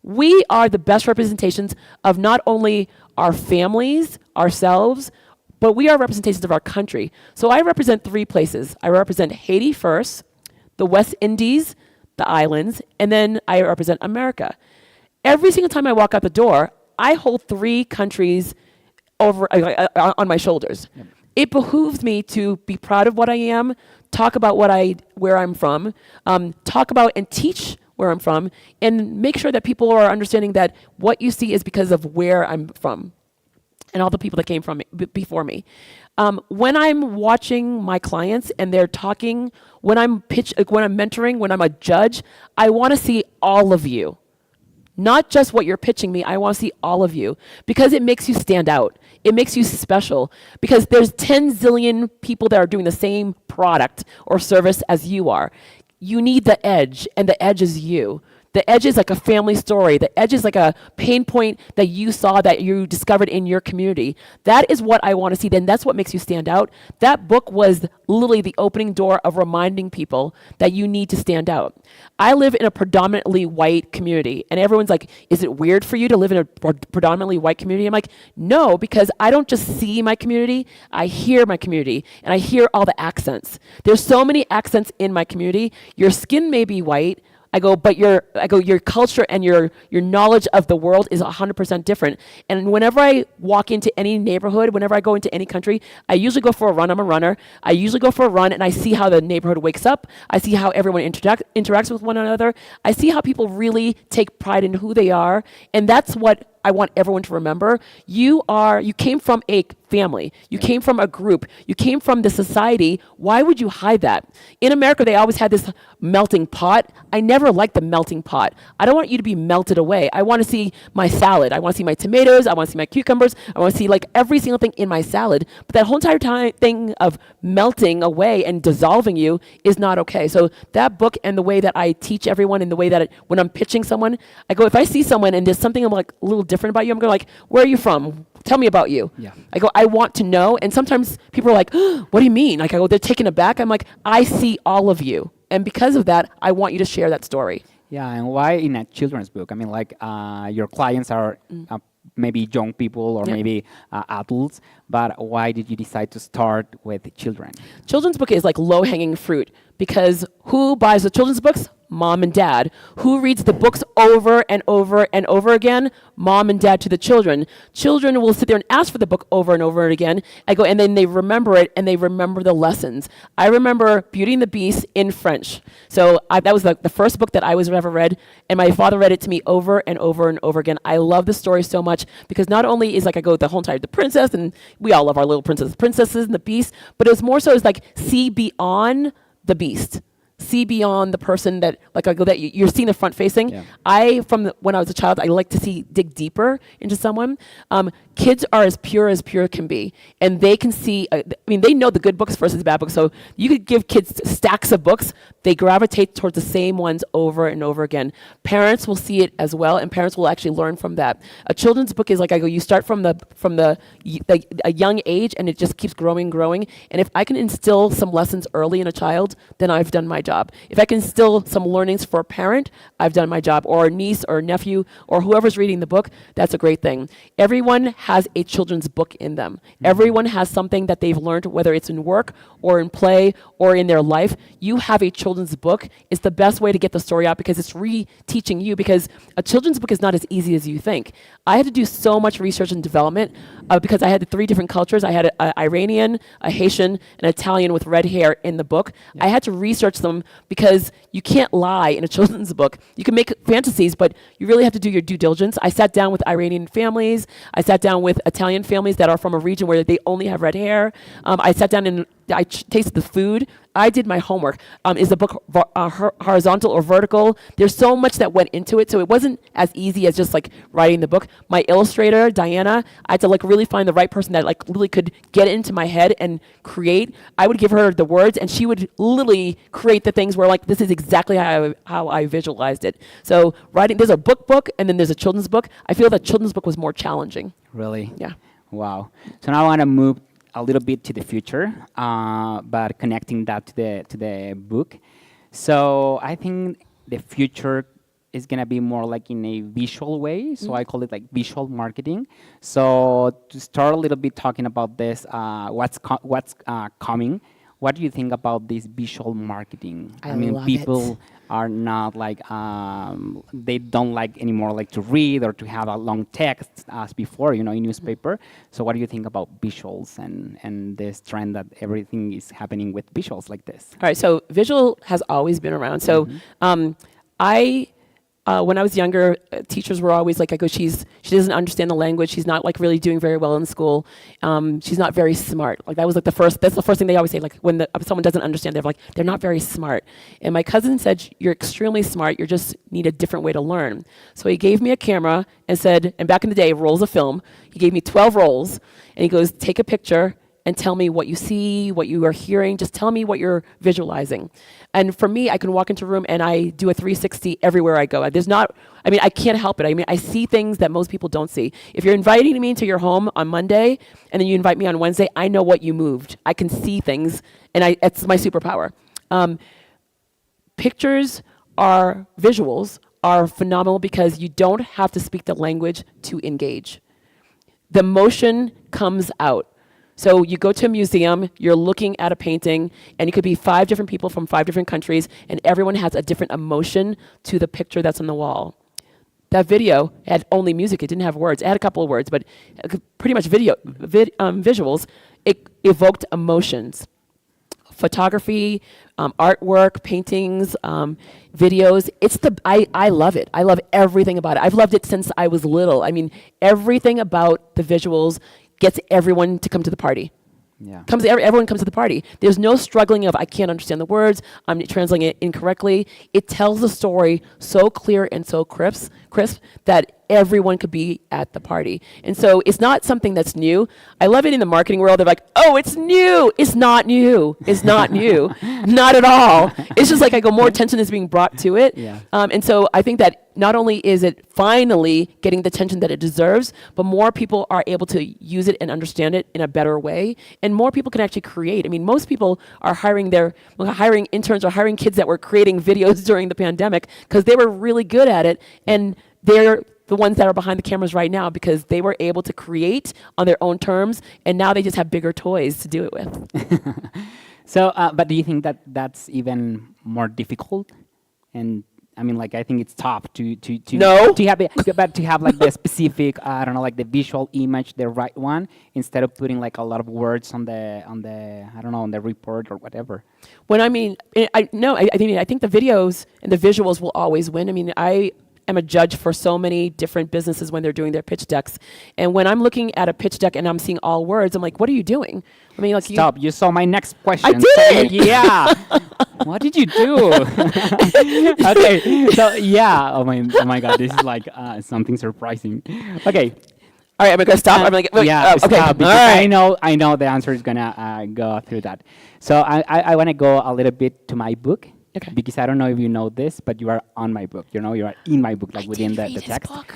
We are the best representations of not only our families, ourselves, but we are representations of our country. So I represent 3 places. I represent Haiti first, the West Indies, the islands, and then I represent America. Every single time I walk out the door, I hold 3 countries over on my shoulders. Yep. It behooves me to be proud of what I am, talk about where I'm from, talk about and teach where I'm from, and make sure that people are understanding that what you see is because of where I'm from. and all the people that came from before me. When I'm watching my clients and they're talking, when I'm mentoring, when I'm a judge, I want to see all of you. Not just what you're pitching me, I want to see all of you because it makes you stand out. It makes you special because there's 10 zillion people that are doing the same product or service as you are. You need the edge, and the edge is you. The edge is like a family story. The edge is like a pain point that you saw, that you discovered in your community. That is what I want to see. Then that's what makes you stand out. That book was literally the opening door of reminding people that you need to stand out. I live in a predominantly white community, and everyone's like, is it weird for you to live in a predominantly white community? I'm like, no, because I don't just see my community, I hear my community, and I hear all the accents. There's so many accents in my community. Your skin may be white, but your culture and your knowledge of the world is 100% different. And whenever I walk into any neighborhood, whenever I go into any country, I usually go for a run. I'm a runner. I usually go for a run and I see how the neighborhood wakes up. I see how everyone interacts with one another. I see how people really take pride in who they are. And that's what I want everyone to remember. You came from a family. You came from a group. You came from the society. Why would you hide that? In America, they always had this melting pot. I never liked the melting pot. I don't want you to be melted away. I want to see my salad. I want to see my tomatoes. I want to see my cucumbers. I want to see like every single thing in my salad. But that whole entire thing of melting away and dissolving you is not okay. So that book and the way that I teach everyone and the way that when I'm pitching someone, I go, if I see someone and there's something I'm like a little different about you, I'm going like, where are you from? Tell me about you. Yeah. I go, I want to know. And sometimes people are like, oh, what do you mean? Like I go, they're taken aback. I'm like, I see all of you. And because of that, I want you to share that story. Yeah, and why in a children's book? I mean, like your clients are maybe young people or maybe adults, but why did you decide to start with children? Children's book is like low-hanging fruit because who buys the children's books? Mom and dad. Who reads the books over and over and over again? Mom and dad to the children. Children will sit there and ask for the book over and over again. I go, and then they remember it and they remember the lessons. I remember Beauty and the Beast in French. So that was the first book that I was ever read, and my father read it to me over and over and over again. I love the story so much because not only is like I go the whole entire the princess, and we all love our little princesses and the beast, but it's more so is like see beyond the beast. See beyond the person that, like I go, that you're seeing the front facing. Yeah. When I was a child, I like to dig deeper into someone. Kids are as pure can be, and they can see, they know the good books versus the bad books. So you could give kids stacks of books, they gravitate towards the same ones over and over again. Parents will see it as well, and parents will actually learn from that. A children's book is like I go, you start from a young age, and it just keeps growing. And if I can instill some lessons early in a child, then I've done my job. If I can instill some learnings for a parent, I've done my job, or a niece or a nephew or whoever's reading the book, that's a great thing. Everyone has a children's book in them. Mm-hmm. Everyone has something that they've learned, whether it's in work or in play or in their life. You have a children's book. It's the best way to get the story out because it's re-teaching you, because a children's book is not as easy as you think. I had to do so much research and development because I had the 3 different cultures. I had an Iranian, a Haitian, an Italian with red hair in the book. Yeah. I had to research them because you can't lie in a children's book. You can make fantasies, but you really have to do your due diligence. I sat down with Iranian families. I sat down with Italian families that are from a region where they only have red hair. I sat down and I tasted the food. I did my homework. Is the book horizontal or vertical? There's so much that went into it, so it wasn't as easy as just like writing the book. My illustrator, Diana, I had to like really find the right person that like really could get into my head and create. I would give her the words, and she would literally create the things where like this is exactly how I visualized it. So writing, there's a book, and then there's a children's book. I feel that children's book was more challenging. Really? Yeah. Wow. So now I want to move a little bit to the future, but connecting that to the book. So I think the future is gonna be more like in a visual way. So I call it like visual marketing. So to start a little bit talking about this, what's coming. What do you think about this visual marketing? I mean, people are not like, they don't like anymore like to read or to have a long text as before, in newspaper. So what do you think about visuals and this trend that everything is happening with visuals like this? All right, so visual has always been around. So when I was younger, teachers were always like, she doesn't understand the language. She's not like really doing very well in school. She's not very smart. Like that's the first thing they always say. Like when someone doesn't understand, they're not very smart. And my cousin said, you're extremely smart. You just need a different way to learn. So he gave me a camera and said, and back in the day, rolls of film. He gave me 12 rolls and he goes, take a picture and tell me what you see, what you are hearing. Just tell me what you're visualizing. And for me, I can walk into a room and I do a 360 everywhere I go. I can't help it. I see things that most people don't see. If you're inviting me into your home on Monday and then you invite me on Wednesday, I know what you moved. I can see things, and it's my superpower. Visuals are phenomenal because you don't have to speak the language to engage. The emotion comes out. So you go to a museum, you're looking at a painting, and it could be 5 different people from 5 different countries, and everyone has a different emotion to the picture that's on the wall. That video had only music, it didn't have words. It had a couple of words, but pretty much visuals, it evoked emotions. Photography, artwork, paintings, videos, I love it. I love everything about it. I've loved it since I was little. Everything about the visuals gets everyone to come to the party. Yeah. Everyone comes to the party. There's no struggling of, I can't understand the words, I'm translating it incorrectly. It tells the story so clear and so crisp that everyone could be at the party. And so it's not something that's new. I love it in the marketing world. They're like, oh, it's new. It's not new. It's not new. Not at all. It's just like more attention is being brought to it. Yeah. And so I think that not only is it finally getting the attention that it deserves, but more people are able to use it and understand it in a better way. And more people can actually create. Most people are hiring interns or hiring kids that were creating videos during the pandemic because they were really good at it. And they're the ones that are behind the cameras right now because they were able to create on their own terms, and now they just have bigger toys to do it with. So, but do you think that that's even more difficult? And I think it's tough to no. to have the specific, the visual image, the right one, instead of putting a lot of words on the report or whatever. I think the videos and the visuals will always win. I'm a judge for so many different businesses when they're doing their pitch decks. And when I'm looking at a pitch deck and I'm seeing all words, I'm like, what are you doing? Stop, you saw my next question. I did! So, yeah. What did you do? Okay, so yeah. Oh my God, this is something surprising. Okay. All right, I'm gonna stop. Okay. Stop, because right. I know the answer is gonna go through that. So I want to go a little bit to my book. Okay. Because I don't know if you know this, but you are on my book. You are in my book, within the text. Book.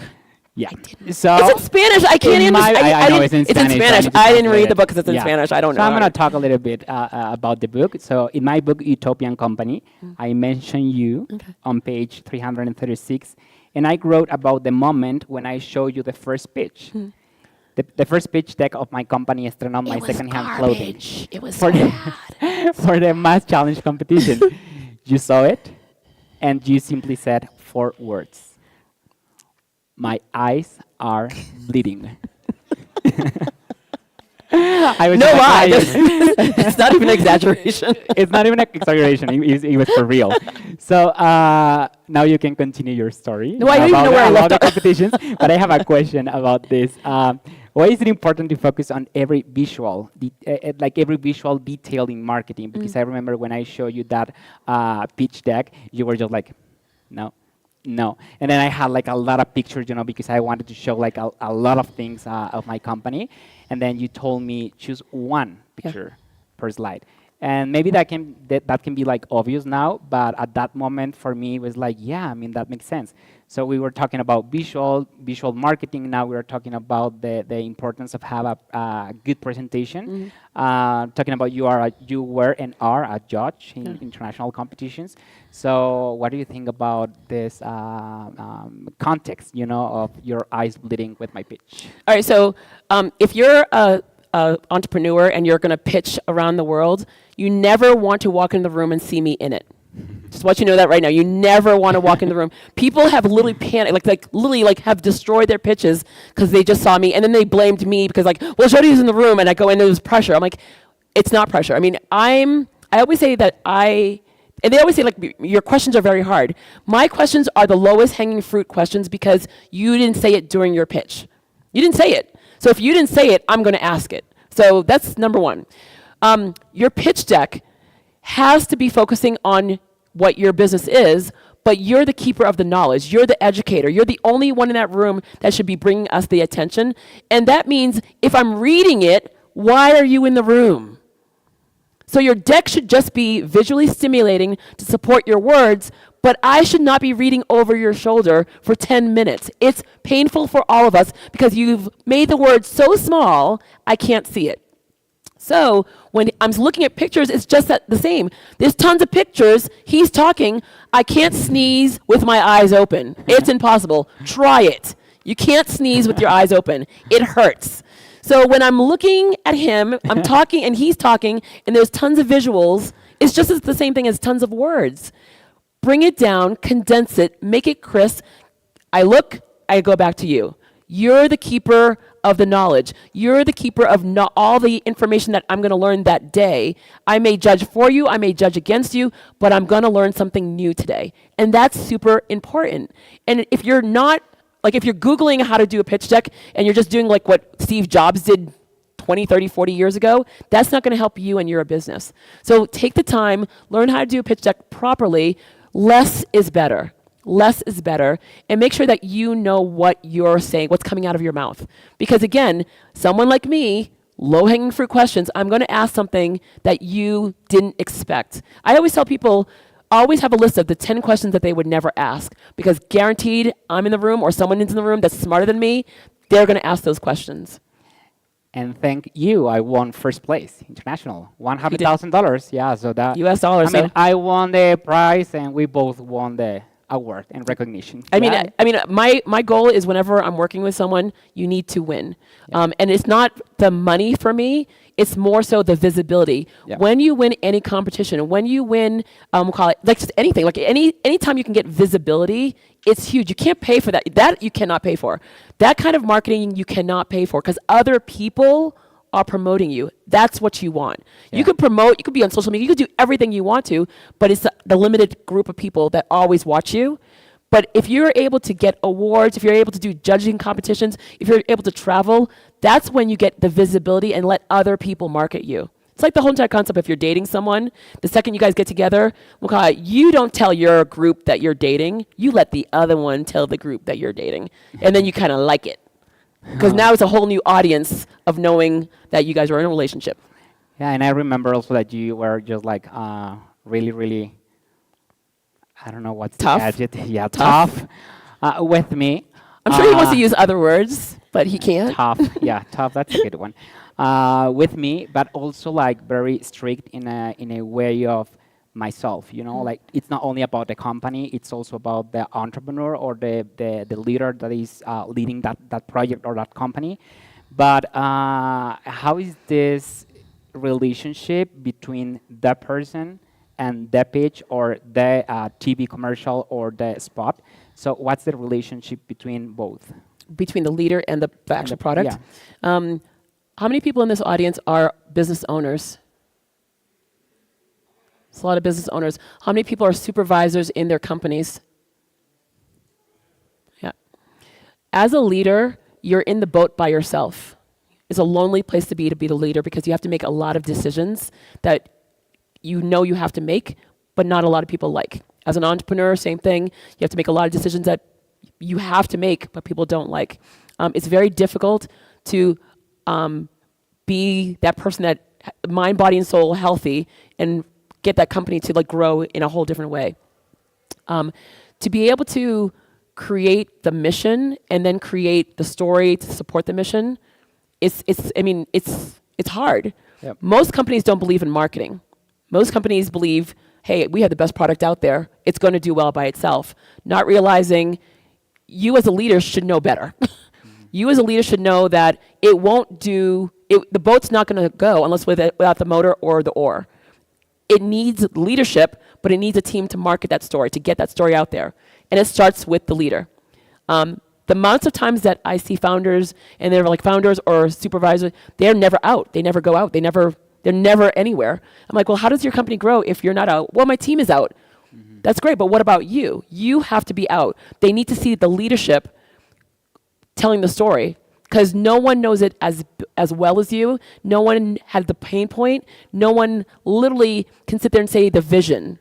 Yeah. So it's in Spanish. I can't understand. I know it's in Spanish. I didn't read the book because it's in Spanish. I don't know. So I'm going to talk a little bit about the book. So in my book, Utopian Company, I mention you on page 336, and I wrote about the moment when I showed you the first pitch. The first pitch deck of my company, Estratega, my secondhand clothing. It was for the Mass Challenge competition. You saw it, and you simply said 4 words. My eyes are bleeding. I was It's not even an exaggeration. It's not even an exaggeration. It was for real. So now you can continue your story. No, I don't even know where I left the competitions. But I have a question about this. Why is it important to focus on every visual, every visual detail in marketing? Because I remember when I showed you that pitch deck, you were just like, no. And then I had a lot of pictures, because I wanted to show a lot of things of my company. And then you told me choose one picture per slide. And maybe that can be obvious now, but at that moment for me it was that makes sense. So we were talking about visual marketing. Now we are talking about the importance of have a good presentation. Talking about you were and are a judge in international competitions. So what do you think about this context, of your eyes bleeding with my pitch? All right. So if you're a entrepreneur and you're going to pitch around the world, you never want to walk in the room and see me in it. Just want you to know that right now. You never want to walk in the room. People have literally panicked, literally have destroyed their pitches because they just saw me, and then they blamed me because well, Jody's in the room, and I go in, there's pressure. I'm like, it's not pressure. I always say that I and they always say, like, your questions are very hard. My questions are the lowest hanging fruit questions because you didn't say it during your pitch. You didn't say it. So if you didn't say it, I'm going to ask it. So that's number one. Your pitch deck has to be focusing on what your business is, but you're the keeper of the knowledge. You're the educator. You're the only one in that room that should be bringing us the attention. And that means if I'm reading it, why are you in the room? So your deck should just be visually stimulating to support your words, but I should not be reading over your shoulder for 10 minutes. It's painful for all of us because you've made the word so small, I can't see it. So when I'm looking at pictures, it's just the same. There's tons of pictures. He's talking. I can't sneeze with my eyes open. It's impossible. Try it. You can't sneeze with your eyes open. It hurts. So when I'm looking at him, I'm talking and he's talking, and there's tons of visuals, it's just the same thing as tons of words. Bring it down, condense it, make it crisp. I look, I go back to you. You're the keeper of the knowledge. You're the keeper of all the information that I'm going to learn that day. I may judge for you, I may judge against you, but I'm going to learn something new today. And that's super important. And if you're not, like if you're Googling how to do a pitch deck and you're just doing like what Steve Jobs did 20, 30, 40 years ago, that's not going to help you and your business. So take the time, learn how to do a pitch deck properly. Less is better. Less is better, and make sure that you know what you're saying, what's coming out of your mouth. Because again, someone like me, low-hanging fruit questions, I'm going to ask something that you didn't expect. I always tell people, always have a list of the 10 questions that they would never ask, because guaranteed I'm in the room or someone is in the room that's smarter than me, they're going to ask those questions. And thank you, I won first place, international, $100,000. Yeah, so that US dollars. I mean, I won the prize, and we both won the award and recognition. I mean, my goal is whenever I'm working with someone, you need to win. Yeah. And it's not the money for me, it's more so the visibility. Yeah. When you win any competition, when you win, we'll call it like just anything, like anytime you can get visibility, it's huge. You can't pay for that. That you cannot pay for. That kind of marketing you cannot pay for because other people are promoting you. That's what you want. Yeah. You could promote, you could be on social media, you could do everything you want to, but it's the limited group of people that always watch you. But if you're able to get awards, if you're able to do judging competitions, if you're able to travel, that's when you get the visibility and let other people market you. It's like the whole entire concept. If you're dating someone, the second you guys get together, we'll call it, you don't tell your group that you're dating, you let the other one tell the group that you're dating. And then you kind of like it. Because now it's a whole new audience of knowing that you guys are in a relationship. Yeah, and I remember also that you were just like really, really, I don't know what's tough. The adjective. Yeah, tough with me. I'm sure he wants to use other words, but he can't. Tough, yeah, tough. That's a good one. With me, but also like very strict in a way of myself, you know, like it's not only about the company, it's also about the entrepreneur or the leader that is leading that project or that company. But how is this relationship between that person and the pitch or the TV commercial or the spot? So what's the relationship between both? Between the leader and the actual product? Yeah. How many people in this audience are business owners? It's a lot of business owners. How many people are supervisors in their companies? Yeah. As a leader, you're in the boat by yourself. It's a lonely place to be the leader because you have to make a lot of decisions that you know you have to make, but not a lot of people like. As an entrepreneur, same thing. You have to make a lot of decisions that you have to make, but people don't like. It's very difficult to be that person that mind, body, and soul healthy and get that company to like grow in a whole different way. To be able to create the mission and then create the story to support the mission, it's hard. Yep. Most companies don't believe in marketing. Most companies believe, hey, we have the best product out there. It's going to do well by itself. Not realizing you as a leader should know better. You as a leader should know that it won't do, the boat's not going to go unless without the motor or the oar. It needs leadership, but it needs a team to market that story, to get that story out there. And it starts with the leader. The amounts of times that I see founders, and they're like founders or supervisors, they're never out. They never go out. They never They're never anywhere. I'm like, well, how does your company grow if you're not out? Well, my team is out. That's great, but what about you? You have to be out. They need to see the leadership telling the story, because no one knows it as well as you. No one has the pain point. No one literally can sit there and say the vision.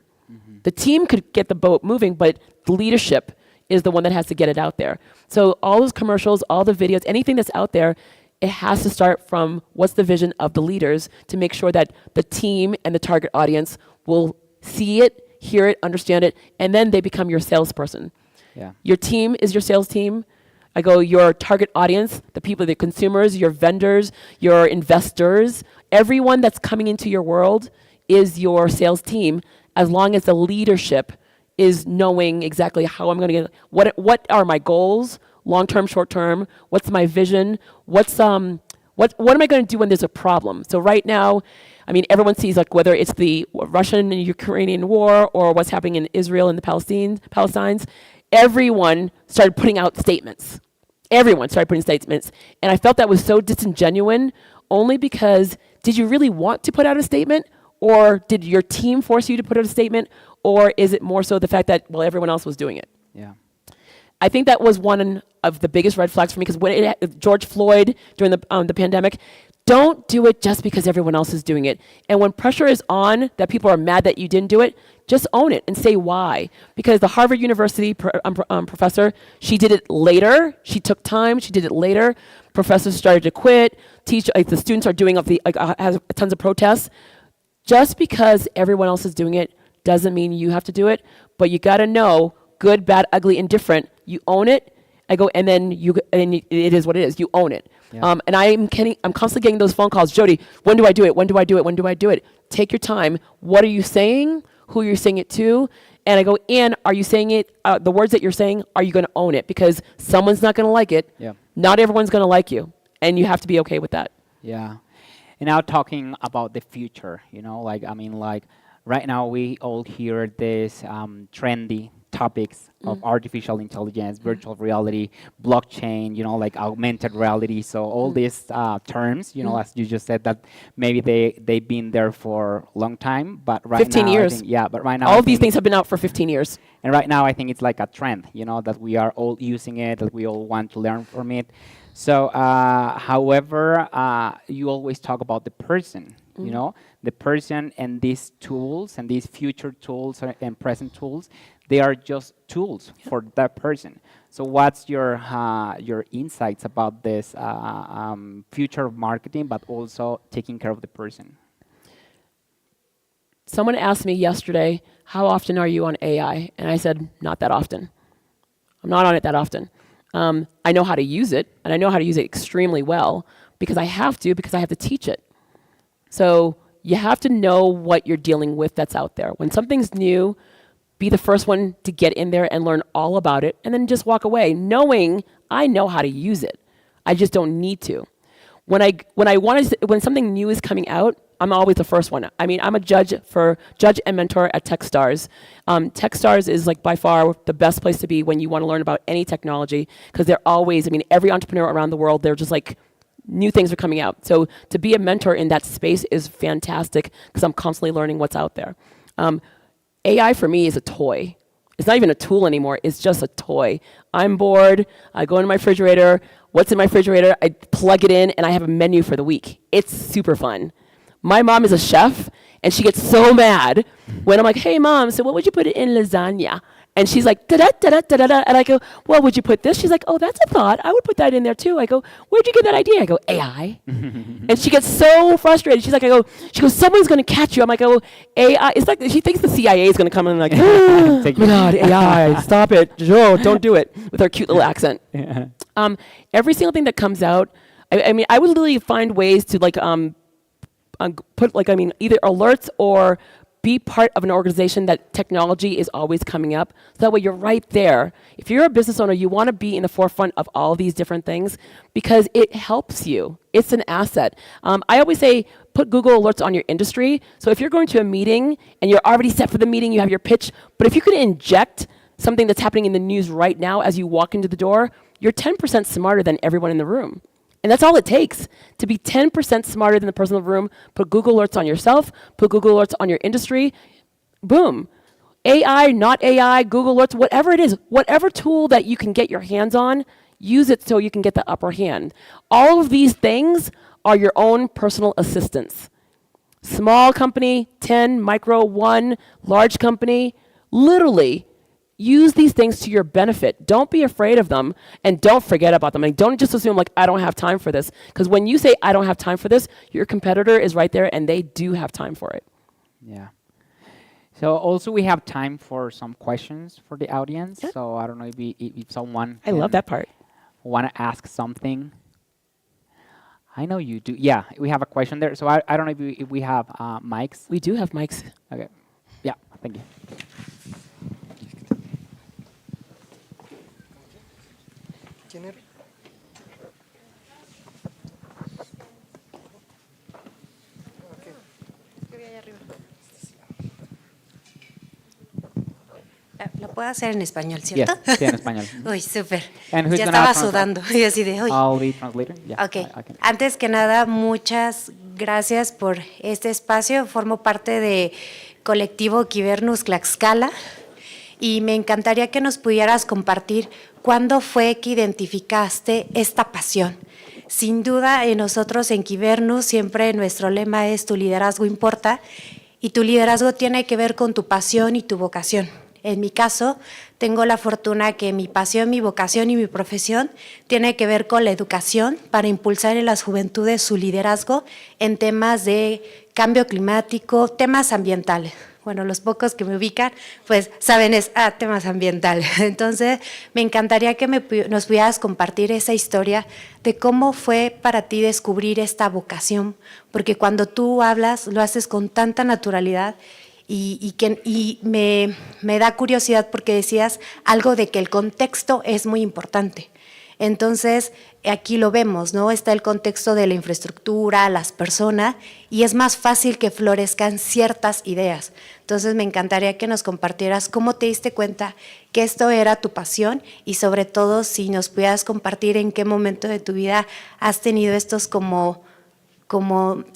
The team could get the boat moving, but the leadership is the one that has to get it out there. So all those commercials, all the videos, anything that's out there, it has to start from what's the vision of the leaders to make sure that the team and the target audience will see it, hear it, understand it, and then they become your salesperson. Yeah. Your team is your sales team. I go, your target audience, the people, the consumers, your vendors, your investors, everyone that's coming into your world is your sales team, as long as the leadership is knowing exactly how I'm going to get, what are my goals, long-term, short-term, what's my vision, what am I going to do when there's a problem? So right now, I mean, everyone sees like whether it's the Russian and Ukrainian war or what's happening in Israel and the Palestinians, everyone started putting out statements. Everyone started putting statements. And I felt that was so disingenuous, only because did you really want to put out a statement? Or did your team force you to put out a statement? Or is it more so the fact that, well, everyone else was doing it? Yeah. I think that was one of the biggest red flags for me, because when George Floyd during the pandemic, don't do it just because everyone else is doing it. And when pressure is on that people are mad that you didn't do it, just own it and say why. Because the Harvard University professor, she did it later. She took time. She did it later. Professors started to quit. The students are doing has tons of protests. Just because everyone else is doing it doesn't mean you have to do it. But you got to know, good, bad, ugly, indifferent. You own it. I go, and then it is what it is. You own it. Yeah. And I'm constantly getting those phone calls. Jody, when do I do it? When do I do it? When do I do it? Take your time. What are you saying? Who you're saying it to? And I go, and are you saying it, the words that you're saying, are you going to own it? Because someone's not going to like it. Yeah. Not everyone's going to like you. And you have to be okay with that. Yeah. And now talking about the future, right now we all hear this trendy topics of artificial intelligence, virtual reality, blockchain, augmented reality. So all these terms, as you just said, that maybe they've been there for a long time, but right 15 now, years. but right now, all of these things have been out for 15 years. And right now, I think it's like a trend, that we are all using it, that we all want to learn from it. So, however, you always talk about the person, the person, and these tools and these future tools and present tools, they are just tools for that person. So what's your insights about this future of marketing, but also taking care of the person? Someone asked me yesterday, how often are you on AI? And I said, not that often. I'm not on it that often. I know how to use it, and I know how to use it extremely well because I have to teach it. So you have to know what you're dealing with that's out there. When something's new, be the first one to get in there and learn all about it, and then just walk away, knowing I know how to use it. I just don't need to. When something new is coming out, I'm always the first one. I mean, I'm a judge and mentor at Techstars. Techstars is like by far the best place to be when you want to learn about any technology, because they're always, every entrepreneur around the world, they're just like, new things are coming out. So to be a mentor in that space is fantastic, because I'm constantly learning what's out there. AI for me is a toy. It's not even a tool anymore. It's just a toy. I'm bored. I go into my refrigerator. What's in my refrigerator? I plug it in, and I have a menu for the week. It's super fun. My mom is a chef, and she gets so mad when I'm like, hey, Mom, so what would you put in lasagna? And she's like, da-da-da-da-da-da-da. And I go, well, would you put this? She's like, oh, that's a thought. I would put that in there, too. I go, where'd you get that idea? I go, AI. And she gets so frustrated. She goes, someone's going to catch you. I'm like, oh, AI. It's like she thinks the CIA is going to come in and like, oh, my God, AI, stop it. Joe, don't do it, with her cute little accent. Yeah. Every single thing that comes out, I would literally find ways to put either alerts or be part of an organization that technology is always coming up. So that way you're right there. If you're a business owner, you want to be in the forefront of all these different things because it helps you. It's an asset. I always say put Google alerts on your industry. So if you're going to a meeting and you're already set for the meeting, you have your pitch, but if you could inject something that's happening in the news right now as you walk into the door, you're 10% smarter than everyone in the room. And that's all it takes to be 10% smarter than the person in the room. Put Google Alerts on yourself, put Google Alerts on your industry, boom. AI, not AI, Google Alerts, whatever it is, whatever tool that you can get your hands on, use it so you can get the upper hand. All of these things are your own personal assistants. Small company, 10, micro, 1, large company, literally use these things to your benefit. Don't be afraid of them and don't forget about them. And don't just assume like, I don't have time for this. Because when you say, I don't have time for this, your competitor is right there and they do have time for it. Yeah. So also we have time for some questions for the audience. Yeah. So I don't know if someone I love that part. Want to ask something. I know you do. Yeah, we have a question there. So I don't know if we have mics. We do have mics. Okay. Yeah, thank you. Lo puedo hacer en español, ¿cierto? Yes, sí, en español. Uy, súper. Ya estaba sudando. Y así de, uy. I'll be translator. Yeah, okay. Antes que nada, muchas gracias por este espacio. Formo parte de colectivo Kybernus Tlaxcala y me encantaría que nos pudieras compartir cuándo fue que identificaste esta pasión. Sin duda, nosotros en Kybernus siempre nuestro lema es tu liderazgo importa y tu liderazgo tiene que ver con tu pasión y tu vocación. En mi caso, tengo la fortuna que mi pasión, mi vocación y mi profesión tiene que ver con la educación para impulsar en las juventudes su liderazgo en temas de cambio climático, temas ambientales. Bueno, los pocos que me ubican, pues saben temas ambientales. Entonces, me encantaría que nos pudieras compartir esa historia de cómo fue para ti descubrir esta vocación, porque cuando tú hablas, lo haces con tanta naturalidad. Y me da curiosidad porque decías algo de que el contexto es muy importante. Entonces, aquí lo vemos, ¿no? Está el contexto de la infraestructura, las personas, y es más fácil que florezcan ciertas ideas. Entonces, me encantaría que nos compartieras cómo te diste cuenta que esto era tu pasión y sobre todo si nos pudieras compartir en qué momento de tu vida has tenido estos como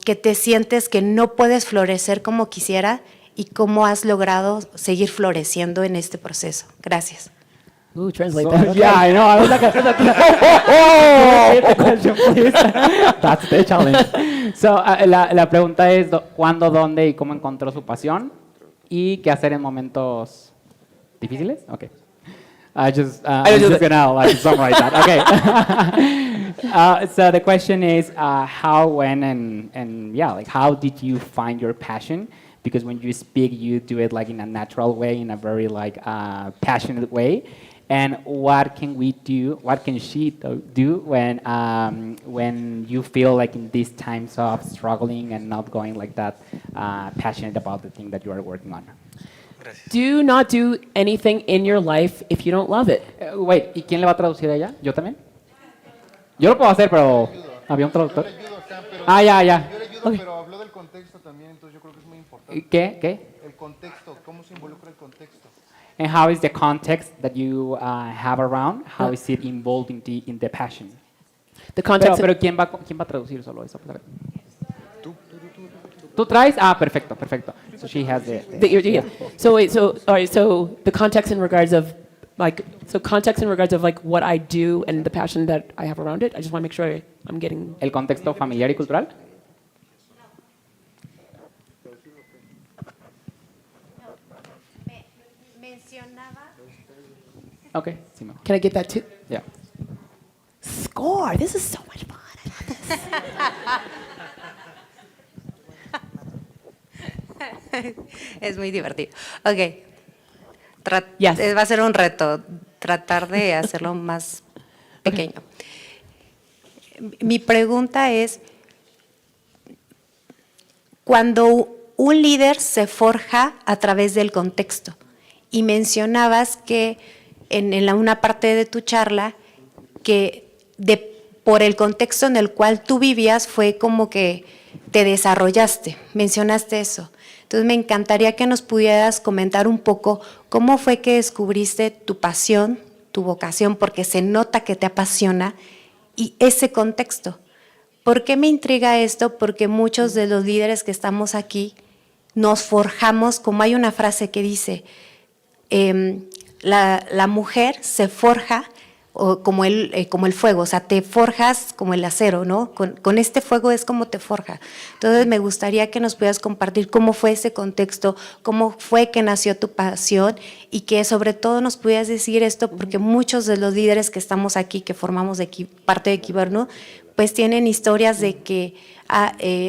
que te sientes que no puedes florecer como quisiera y cómo has logrado seguir floreciendo en este proceso. Gracias. Ooh, translate that. Yeah, I know. I was like, the question, please. That's the challenge. So, la pregunta es cuándo, dónde y cómo encontró su pasión y qué hacer en momentos difíciles. Okay. I'm just gonna like summarize that. Okay. So the question is how, when, and yeah, like how did you find your passion? Because when you speak, you do it like in a natural way, in a very like passionate way. And what can we do? What can she do when you feel like in these times of struggling and not going like that passionate about the thing that you are working on? Do not do anything in your life if you don't love it. Wait, ¿y quién le va a traducir a ella? ¿Yo también? Yo lo puedo hacer, pero ¿había un traductor? Ya. Yo le ayudo, pero habló del contexto también, entonces yo creo que es muy importante. ¿Qué? El contexto, ¿cómo se involucra el contexto? And how is the context that you have around? How is it involved in the passion? The context. Pero ¿quién va a traducir solo eso? ¿Tú traes? Perfecto. So she has yeah. So wait, all right, so the context in regards of like what I do and the passion that I have around it. I just want to make sure I'm getting. El contexto familiar y cultural. Okay. Can I get that too? Yeah. Score. This is so much fun. I love this. Es muy divertido. Ok. Yes. Va a ser un reto tratar de hacerlo más pequeño. Mi pregunta es, cuando un líder se forja a través del contexto, y mencionabas que en una parte de tu charla que por el contexto en el cual tú vivías fue como que te desarrollaste, mencionaste eso. Entonces me encantaría que nos pudieras comentar un poco cómo fue que descubriste tu pasión, tu vocación, porque se nota que te apasiona y ese contexto. ¿Por qué me intriga esto? Porque muchos de los líderes que estamos aquí nos forjamos, como hay una frase que dice, la mujer se forja como el fuego, o sea, te forjas como el acero, ¿no? Con este fuego es como te forja. Entonces me gustaría que nos pudieras compartir cómo fue ese contexto, cómo fue que nació tu pasión y que sobre todo nos pudieras decir esto, porque muchos de los líderes que estamos aquí, que formamos parte de Kybernus, pues tienen historias de que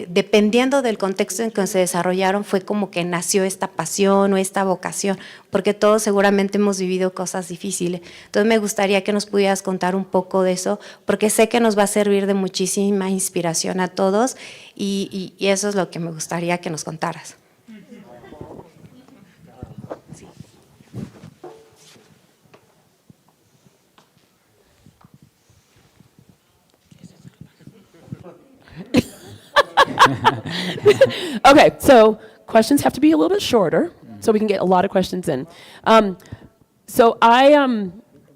dependiendo del contexto en que se desarrollaron fue como que nació esta pasión o esta vocación, porque todos seguramente hemos vivido cosas difíciles. Entonces me gustaría que nos pudieras contar un poco de eso, porque sé que nos va a servir de muchísima inspiración a todos y eso es lo que me gustaría que nos contaras. Okay, so questions have to be a little bit shorter, so we can get a lot of questions in. So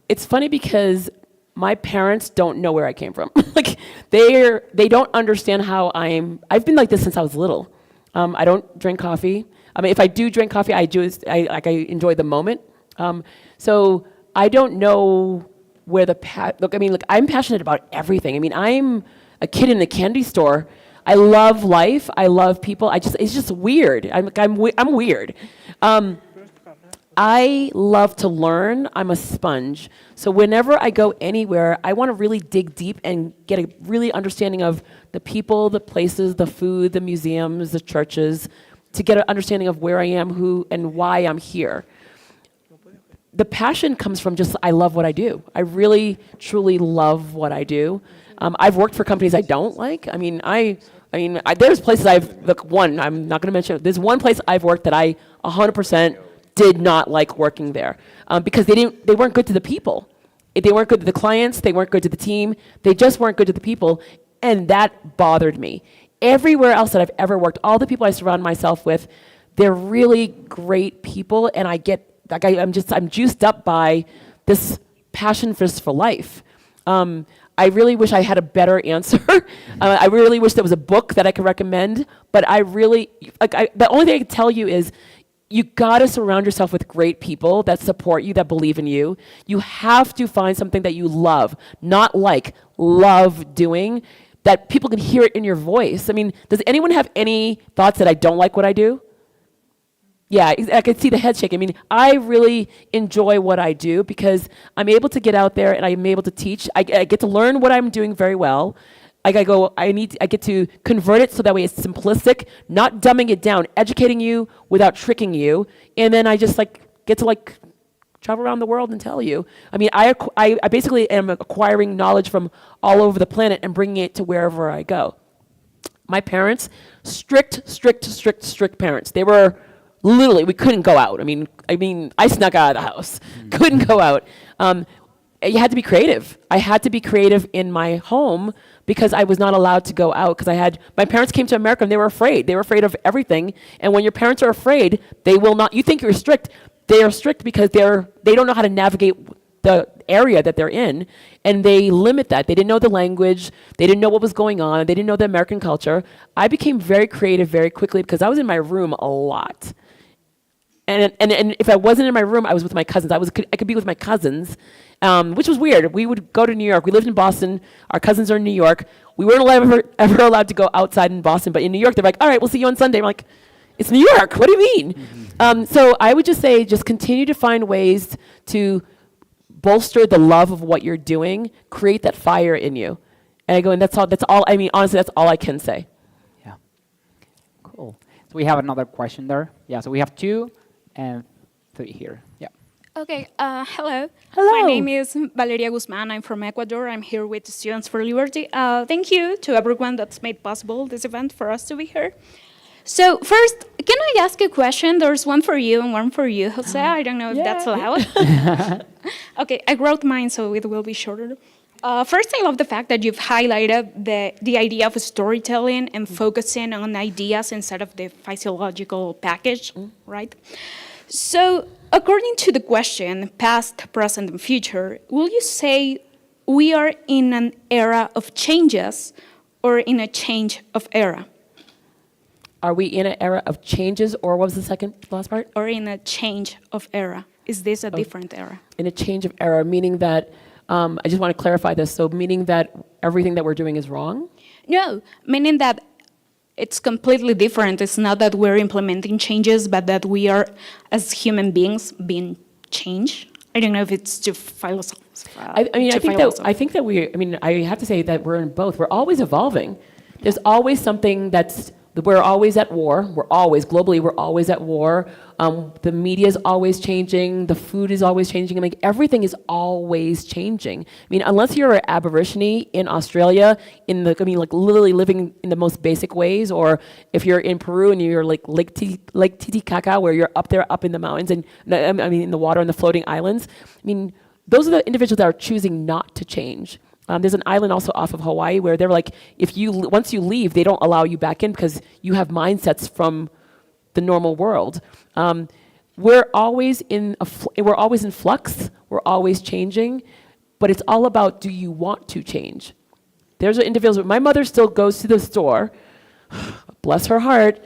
it's funny because my parents don't know where I came from. Like they don't understand how I've been like this since I was little. I don't drink coffee. I mean, if I do drink coffee, I enjoy the moment. So I don't know where look, I'm passionate about everything. I mean, I'm a kid in a candy store. I love life. I love people. It's just weird. I'm weird. I love to learn. I'm a sponge. So whenever I go anywhere, I want to really dig deep and get a really understanding of the people, the places, the food, the museums, the churches, to get an understanding of where I am, who, and why I'm here. The passion comes from just, I love what I do. I really, truly love what I do. I've worked for companies I don't like. I mean, there's places I'm not going to mention, there's one place I've worked that I 100% did not like working there because they weren't good to the people. They weren't good to the clients, they weren't good to the team, they just weren't good to the people, and that bothered me. Everywhere else that I've ever worked, all the people I surround myself with, they're really great people, and I'm juiced up by this passion for life. I really wish I had a better answer. I really wish there was a book that I could recommend, but the only thing I can tell you is you gotta surround yourself with great people that support you, that believe in you. You have to find something that you love, not love doing, that people can hear it in your voice. I mean, does anyone have any thoughts that I don't like what I do? Yeah, I could see the head shake. I mean, I really enjoy what I do because I'm able to get out there and I'm able to teach. I get to learn what I'm doing very well. I get to convert it so that way it's simplistic, not dumbing it down, educating you without tricking you. And then I just get to travel around the world and tell you. I mean, I basically am acquiring knowledge from all over the planet and bringing it to wherever I go. My parents, strict parents. They were literally, we couldn't go out. I mean, I snuck out of the house. Couldn't go out. You had to be creative. I had to be creative in my home because I was not allowed to go out because my parents came to America and they were afraid. They were afraid of everything. And when your parents are afraid, they will not, you think you're strict. They are strict because they don't know how to navigate the area that they're in, and they limit that. They didn't know the language. They didn't know what was going on. They didn't know the American culture. I became very creative very quickly because I was in my room a lot. And if I wasn't in my room, I was with my cousins. I could be with my cousins, which was weird. We would go to New York. We lived in Boston. Our cousins are in New York. We weren't ever allowed to go outside in Boston, but in New York, they're like, all right, we'll see you on Sunday. I'm like, it's New York. What do you mean? Mm-hmm. So I would just say, just continue to find ways to bolster the love of what you're doing, create that fire in you. And I go, and that's all, I mean, honestly, that's all I can say. Yeah. Cool. So we have another question there. Yeah, so we have 2 and 3 here. Yeah. Okay, hello. Hello. My name is Valeria Guzman. I'm from Ecuador. I'm here with Students for Liberty. Thank you to everyone that's made possible this event for us to be here. So first, can I ask a question? There's one for you and one for you, Jose. I don't know if that's allowed. Okay, I wrote mine, so it will be shorter. First, I love the fact that you've highlighted the idea of storytelling and focusing on ideas instead of the physiological package, right? So according to the question, past, present, and future, will you say we are in an era of changes or in a change of era? Are we in an era of changes, or what was the last part? Or in a change of era? Is this a different era? In a change of era, meaning that, I just want to clarify this, so meaning that everything that we're doing is wrong? No, meaning that it's completely different. It's not that we're implementing changes, but that we are, as human beings, being changed. I don't know if it's too philosophical. I have to say that we're in both. We're always evolving. There's always something we're always at war. Globally, we're always at war. The media is always changing. The food is always changing. Everything is always changing. Unless you're an aborigine in Australia, literally living in the most basic ways, or if you're in Peru and you're like Lake Titicaca, where you're up there, up in the mountains, and in the water and the floating islands. Those are the individuals that are choosing not to change. There's an island also off of Hawaii where they're like, once you leave, they don't allow you back in because you have mindsets from the normal world. We're always in flux. We're always changing, but it's all about, do you want to change? There's individuals. My mother still goes to the store. Bless her heart.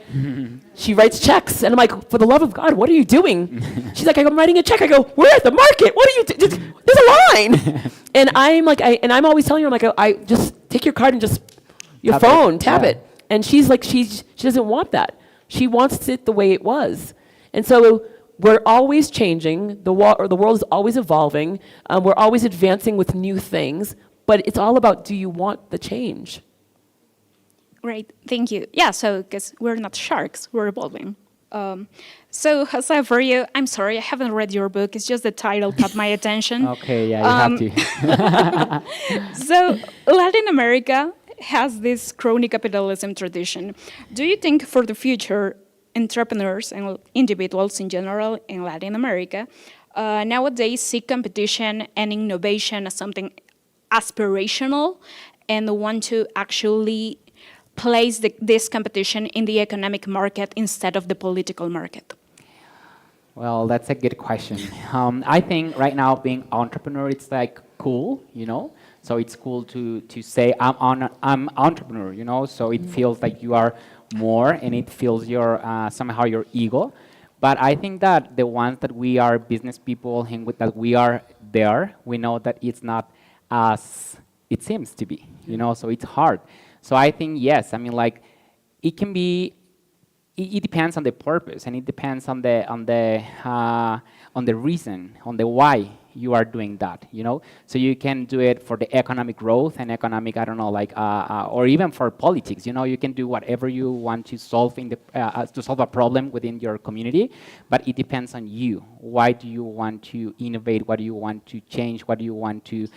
She writes checks, and I'm like, for the love of God, what are you doing? She's like, I'm writing a check. I go, we're at the market. What are you doing? There's a line. And I'm like, I'm always telling her, I just take your card and just your phone, tap it. And she's like, she doesn't want that. She wants it the way it was. And so we're always changing. The world is always evolving. We're always advancing with new things. But it's all about, do you want the change? Great, thank you. Yeah, so because we're not sharks, we're evolving. So Jose, for you, I'm sorry, I haven't read your book. It's just the title caught my attention. Okay, yeah, you have to. So Latin America has this crony capitalism tradition. Do you think for the future, entrepreneurs and individuals in general in Latin America nowadays see competition and innovation as something aspirational and want to actually place this competition in the economic market instead of the political market? Well, that's a good question. I think right now being entrepreneur, it's cool, So it's cool to say I'm entrepreneur, So it feels like you are more, and it feels somehow your ego. But I think that the ones that we are business people and that we are there, we know that it's not as it seems to be, So it's hard. So I think, yes, it can be, it depends on the purpose, and it depends on the reason, on the why you are doing that, So you can do it for the economic growth and economic, or even for politics, You can do whatever you want to solve to solve a problem within your community, but it depends on you. Why do you want to innovate? What do you want to change? What do you want to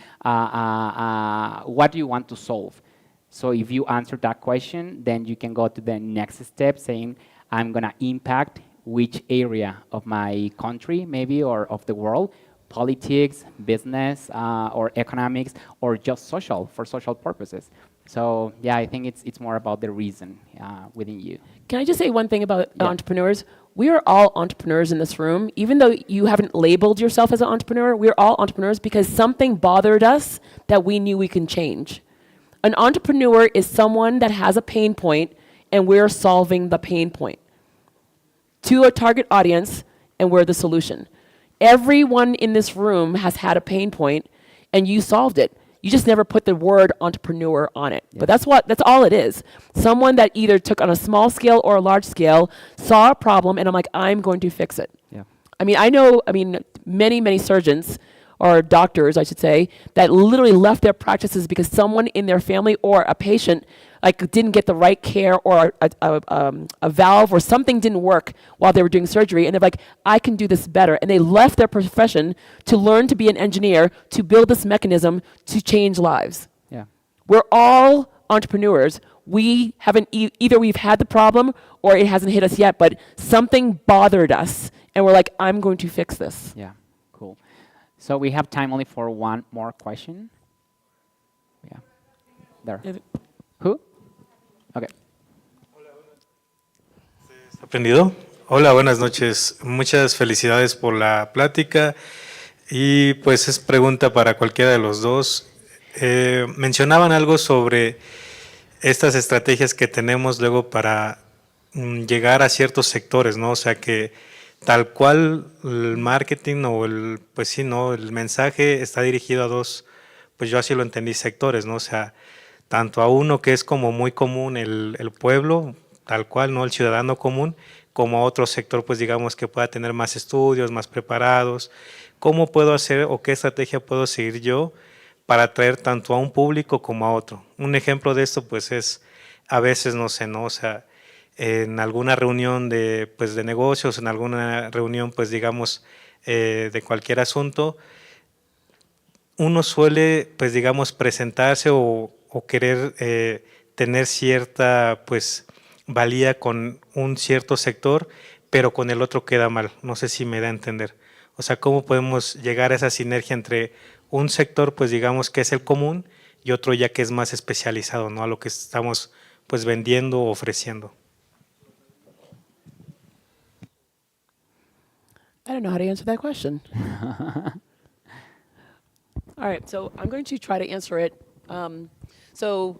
solve? So if you answer that question, then you can go to the next step saying, I'm going to impact which area of my country, maybe, or of the world, politics, business, or economics, or just for social purposes. So yeah, I think it's more about the reason within you. Can I just say one thing about entrepreneurs? We are all entrepreneurs in this room. Even though you haven't labeled yourself as an entrepreneur, we're all entrepreneurs because something bothered us that we knew we can change. An entrepreneur is someone that has a pain point, and we're solving the pain point to a target audience, and we're the solution. Everyone in this room has had a pain point, and you solved it. You just never put the word entrepreneur on it. Yeah. But that's all it is. Someone that either took on a small scale or a large scale, saw a problem, and I'm going to fix it. Yeah. I know many surgeons, or doctors, I should say, that literally left their practices because someone in their family or a patient didn't get the right care, or a valve or something didn't work while they were doing surgery, and they're like, I can do this better. And they left their profession to learn to be an engineer, to build this mechanism to change lives. Yeah. We're all entrepreneurs. We haven't, either we've had the problem or it hasn't hit us yet, but something bothered us, and we're like, I'm going to fix this. Yeah, cool. So we have time only for one more question. Yeah, there. Who? Okay. ¿Aprendido? Hola, buenas noches. Muchas felicidades por la plática y pues es pregunta para cualquiera de los dos. mencionaban algo sobre estas estrategias que tenemos luego para llegar a ciertos sectores, ¿no? O sea que tal cual el marketing o pues sí, ¿no? El mensaje está dirigido a dos, pues yo así lo entendí, sectores, ¿no? O sea, tanto a uno que es como muy común, el pueblo, tal cual, ¿no? El ciudadano común, como a otro sector, pues digamos que pueda tener más estudios, más preparados. ¿Cómo puedo hacer o qué estrategia puedo seguir yo para atraer tanto a un público como a otro? Un ejemplo de esto, pues es a veces, no sé, ¿no? O sea, en alguna reunión pues, de negocios, en alguna reunión, pues digamos, de cualquier asunto, uno suele, pues digamos, presentarse o querer tener cierta, pues, valía con un cierto sector, pero con el otro queda mal. No sé si me da a entender. O sea, ¿cómo podemos llegar a esa sinergia entre un sector, pues digamos, que es el común y otro ya que es más especializado, ¿no? A lo que estamos, pues, vendiendo o ofreciendo. I don't know how to answer that question. All right, so I'm going to try to answer it. So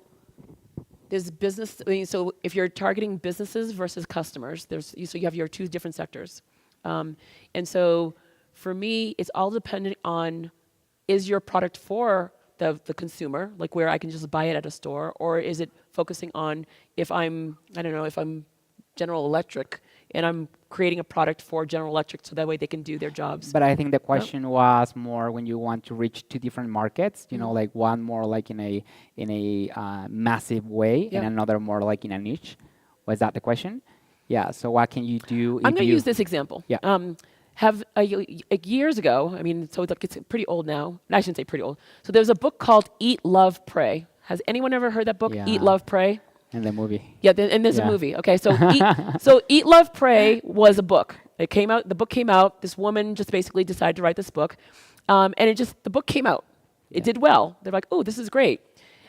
there's business, so if you're targeting businesses versus customers, so you have your two different sectors. And so for me, it's all dependent on, is your product for the consumer, like where I can just buy it at a store, or is it focusing on if I'm General Electric and I'm creating a product for General Electric so that way they can do their jobs. But I think the question was more when you want to reach two different markets, you know, like one more like in a massive way and another more like in a niche. Was that the question? Yeah, so what can you do? I'm going to use this example. Yeah. Years ago, I mean, so it's pretty old now. I shouldn't say pretty old. So there's a book called Eat, Love, Pray. Has anyone ever heard that book, Yeah. Eat, Love, Pray? In the movie. Yeah, and there's a movie. Okay, so Eat, Love, Pray was a book. It came out. The book came out. This woman just basically decided to write this book, and the book came out. It did well. They're like, oh, this is great.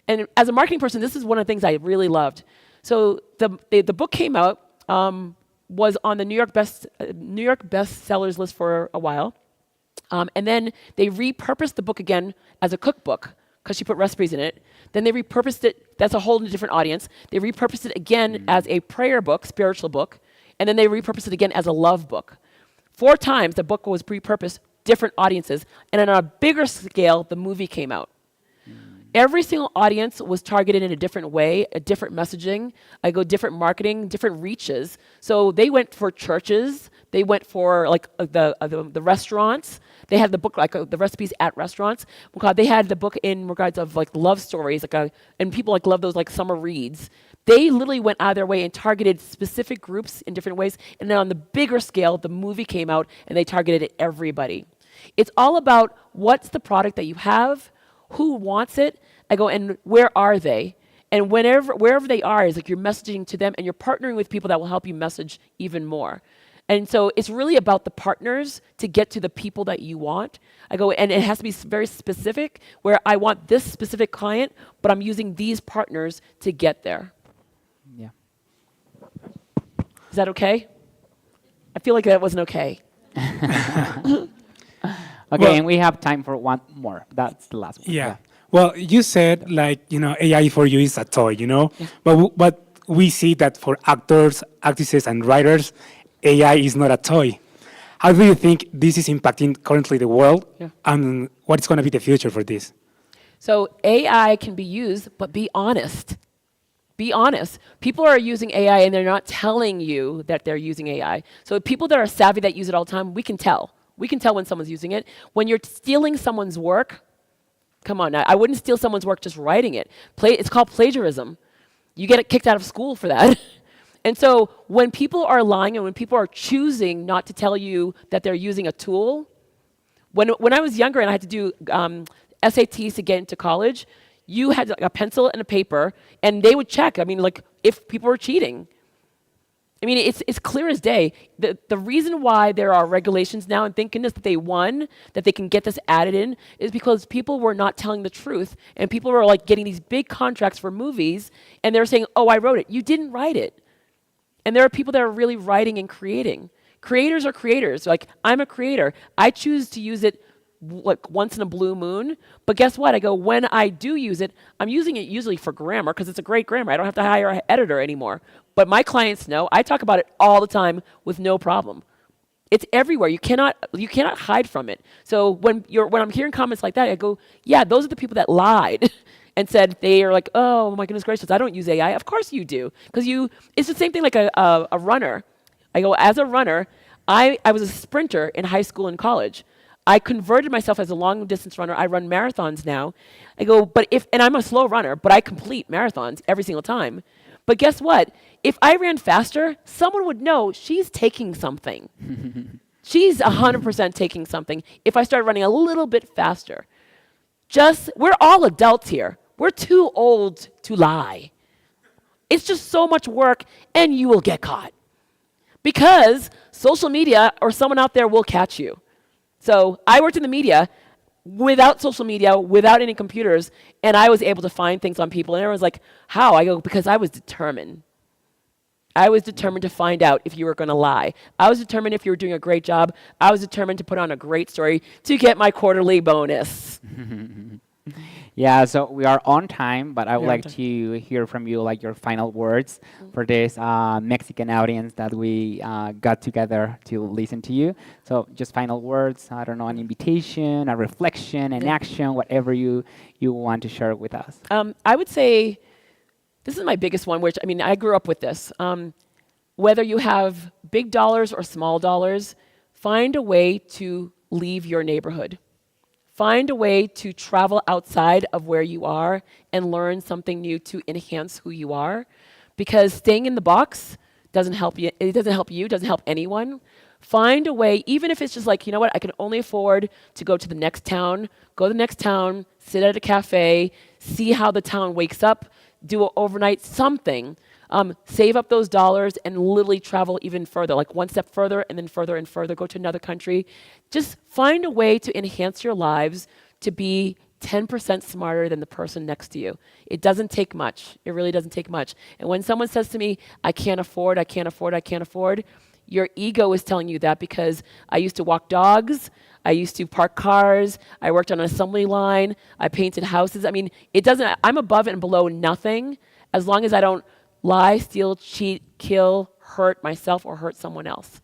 And as a marketing person, this is one of the things I really loved. So the book came out, was on the New York bestsellers list for a while, and then they repurposed the book again as a cookbook because she put recipes in it. Then they repurposed it, that's a whole different audience. They repurposed it again as a prayer book, spiritual book, and then they repurposed it again as a love book. 4 times the book was repurposed, different audiences, and on a bigger scale, the movie came out. Every single audience was targeted in a different way, a different messaging, different marketing, different reaches. So they went for churches, they went for like the restaurants. They had the book like the recipes at restaurants. They had the book in regards of like love stories, and people like love those like summer reads. They literally went out of their way and targeted specific groups in different ways. And then on the bigger scale, the movie came out and they targeted everybody. It's all about what's the product that you have, who wants it, and where are they? And wherever they are is like you're messaging to them and you're partnering with people that will help you message even more. And so it's really about the partners to get to the people that you want. And it has to be very specific, where I want this specific client, but I'm using these partners to get there. Yeah. Is that okay? I feel like that wasn't okay. Okay, and we have time for one more. That's the last one. Yeah. Well, you said AI for you is a toy, but we see that for actors, actresses, and writers, AI is not a toy. How do you think this is impacting currently the world, and what is going to be the future for this? So AI can be used, but be honest. Be honest. People are using AI and they're not telling you that they're using AI. So people that are savvy that use it all the time, we can tell. We can tell when someone's using it. When you're stealing someone's work, come on, I wouldn't steal someone's work just writing it. It's called plagiarism. You get kicked out of school for that. And so when people are lying and when people are choosing not to tell you that they're using a tool, when I was younger and I had to do SATs to get into college, you had a pencil and a paper, and they would check, if people were cheating. It's clear as day. The reason why there are regulations now, and thank goodness that they won, that they can get this added in, is because people were not telling the truth, and people were getting these big contracts for movies, and they're saying, oh, I wrote it. You didn't write it. And there are people that are really writing and creating. Creators are creators. I'm a creator. I choose to use it like once in a blue moon. But guess what? I go, when I do use it, I'm using it usually for grammar because it's a great grammar. I don't have to hire an editor anymore. But my clients know I talk about it all the time with no problem. It's everywhere. You cannot hide from it. So when I'm hearing comments like that, I go, yeah, those are the people that lied and said they are like, oh my goodness gracious, I don't use AI. Of course you do, because it's the same thing like a runner. I go, as a runner, I was a sprinter in high school and college. I converted myself as a long distance runner. I run marathons now. I go, and I'm a slow runner, but I complete marathons every single time. But guess what? If I ran faster, someone would know she's taking something. She's 100% taking something if I started running a little bit faster. We're all adults here. We're too old to lie. It's just so much work, and you will get caught. Because social media or someone out there will catch you. So I worked in the media without social media, without any computers, and I was able to find things on people. And everyone's like, how? I go, because I was determined. I was determined to find out if you were going to lie. I was determined if you were doing a great job. I was determined to put on a great story to get my quarterly bonus. Yeah, so we are on time, but I would like to hear from you, like your final words for this Mexican audience that we got together to listen to you. So just final words, I don't know, an invitation, a reflection, an action, whatever you want to share with us. I would say, this is my biggest one, which, I mean, I grew up with this. Whether you have big dollars or small dollars, find a way to leave your neighborhood. Find a way to travel outside of where you are and learn something new to enhance who you are. Because staying in the box doesn't help you. It doesn't help you, doesn't help anyone. Find a way, even if it's just like, you know what, I can only afford to go to the next town, go to the next town, sit at a cafe, see how the town wakes up, do an overnight something. Save up those dollars and literally travel even further, like one step further and then further and further, go to another country. Just find a way to enhance your lives to be 10% smarter than the person next to you. It doesn't take much. It really doesn't take much. And when someone says to me, I can't afford, your ego is telling you that, because I used to walk dogs, I used to park cars, I worked on an assembly line, I painted houses. I mean, I'm above and below nothing as long as I don't lie, steal, cheat, kill, hurt myself or hurt someone else.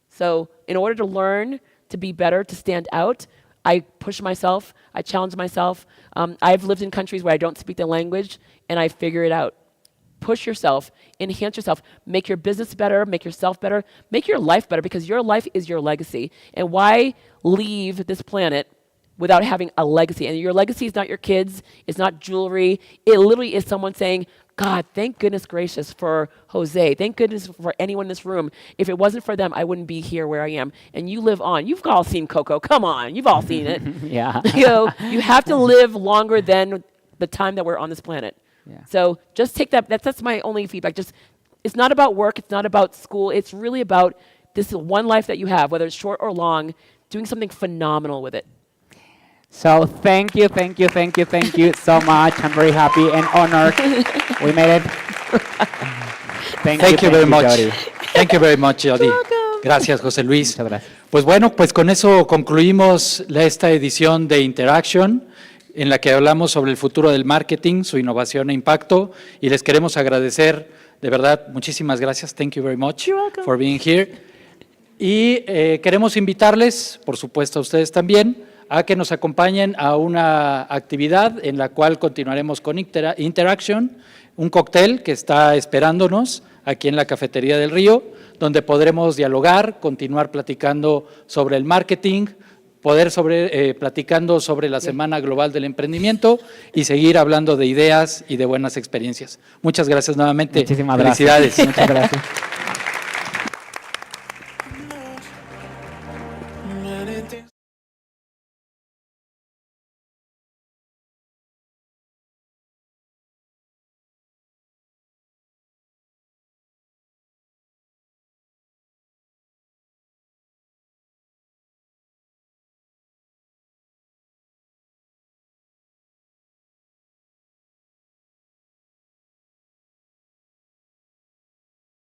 So in order to learn, to be better, to stand out, I push myself, I challenge myself. I've lived in countries where I don't speak the language, and I figure it out. Push yourself, enhance yourself, make your business better, make yourself better, make your life better, because your life is your legacy. And why leave this planet without having a legacy? And your legacy is not your kids, it's not jewelry. It literally is someone saying, God, thank goodness gracious for Jose. Thank goodness for anyone in this room. If it wasn't for them, I wouldn't be here where I am. And you live on. You've all seen Coco. Come on. You've all seen it. Yeah. You have to live longer than the time that we're on this planet. Yeah. So just take that. That's my only feedback. It's not about work. It's not about school. It's really about this one life that you have, whether it's short or long, doing something phenomenal with it. So thank you so much. I'm very happy and honored. We made it. Thank you very much. Thank you very much, Jody. Gracias, José Luis. Muchas gracias. Pues bueno, pues con eso concluimos esta edición de Inter+Action, en la que hablamos sobre el futuro del marketing, su innovación e impacto, y les queremos agradecer, de verdad, muchísimas gracias. Thank you very much for being here. Y queremos invitarles, por supuesto a ustedes también, a que nos acompañen a una actividad en la cual continuaremos con Inter+Action, un cóctel que está esperándonos aquí en la Cafetería del Río, donde podremos dialogar, continuar platicando sobre el marketing, platicando sobre la Semana Global del Emprendimiento y seguir hablando de ideas y de buenas experiencias. Muchas gracias nuevamente. Muchísimas Felicidades. gracias. Muchas gracias.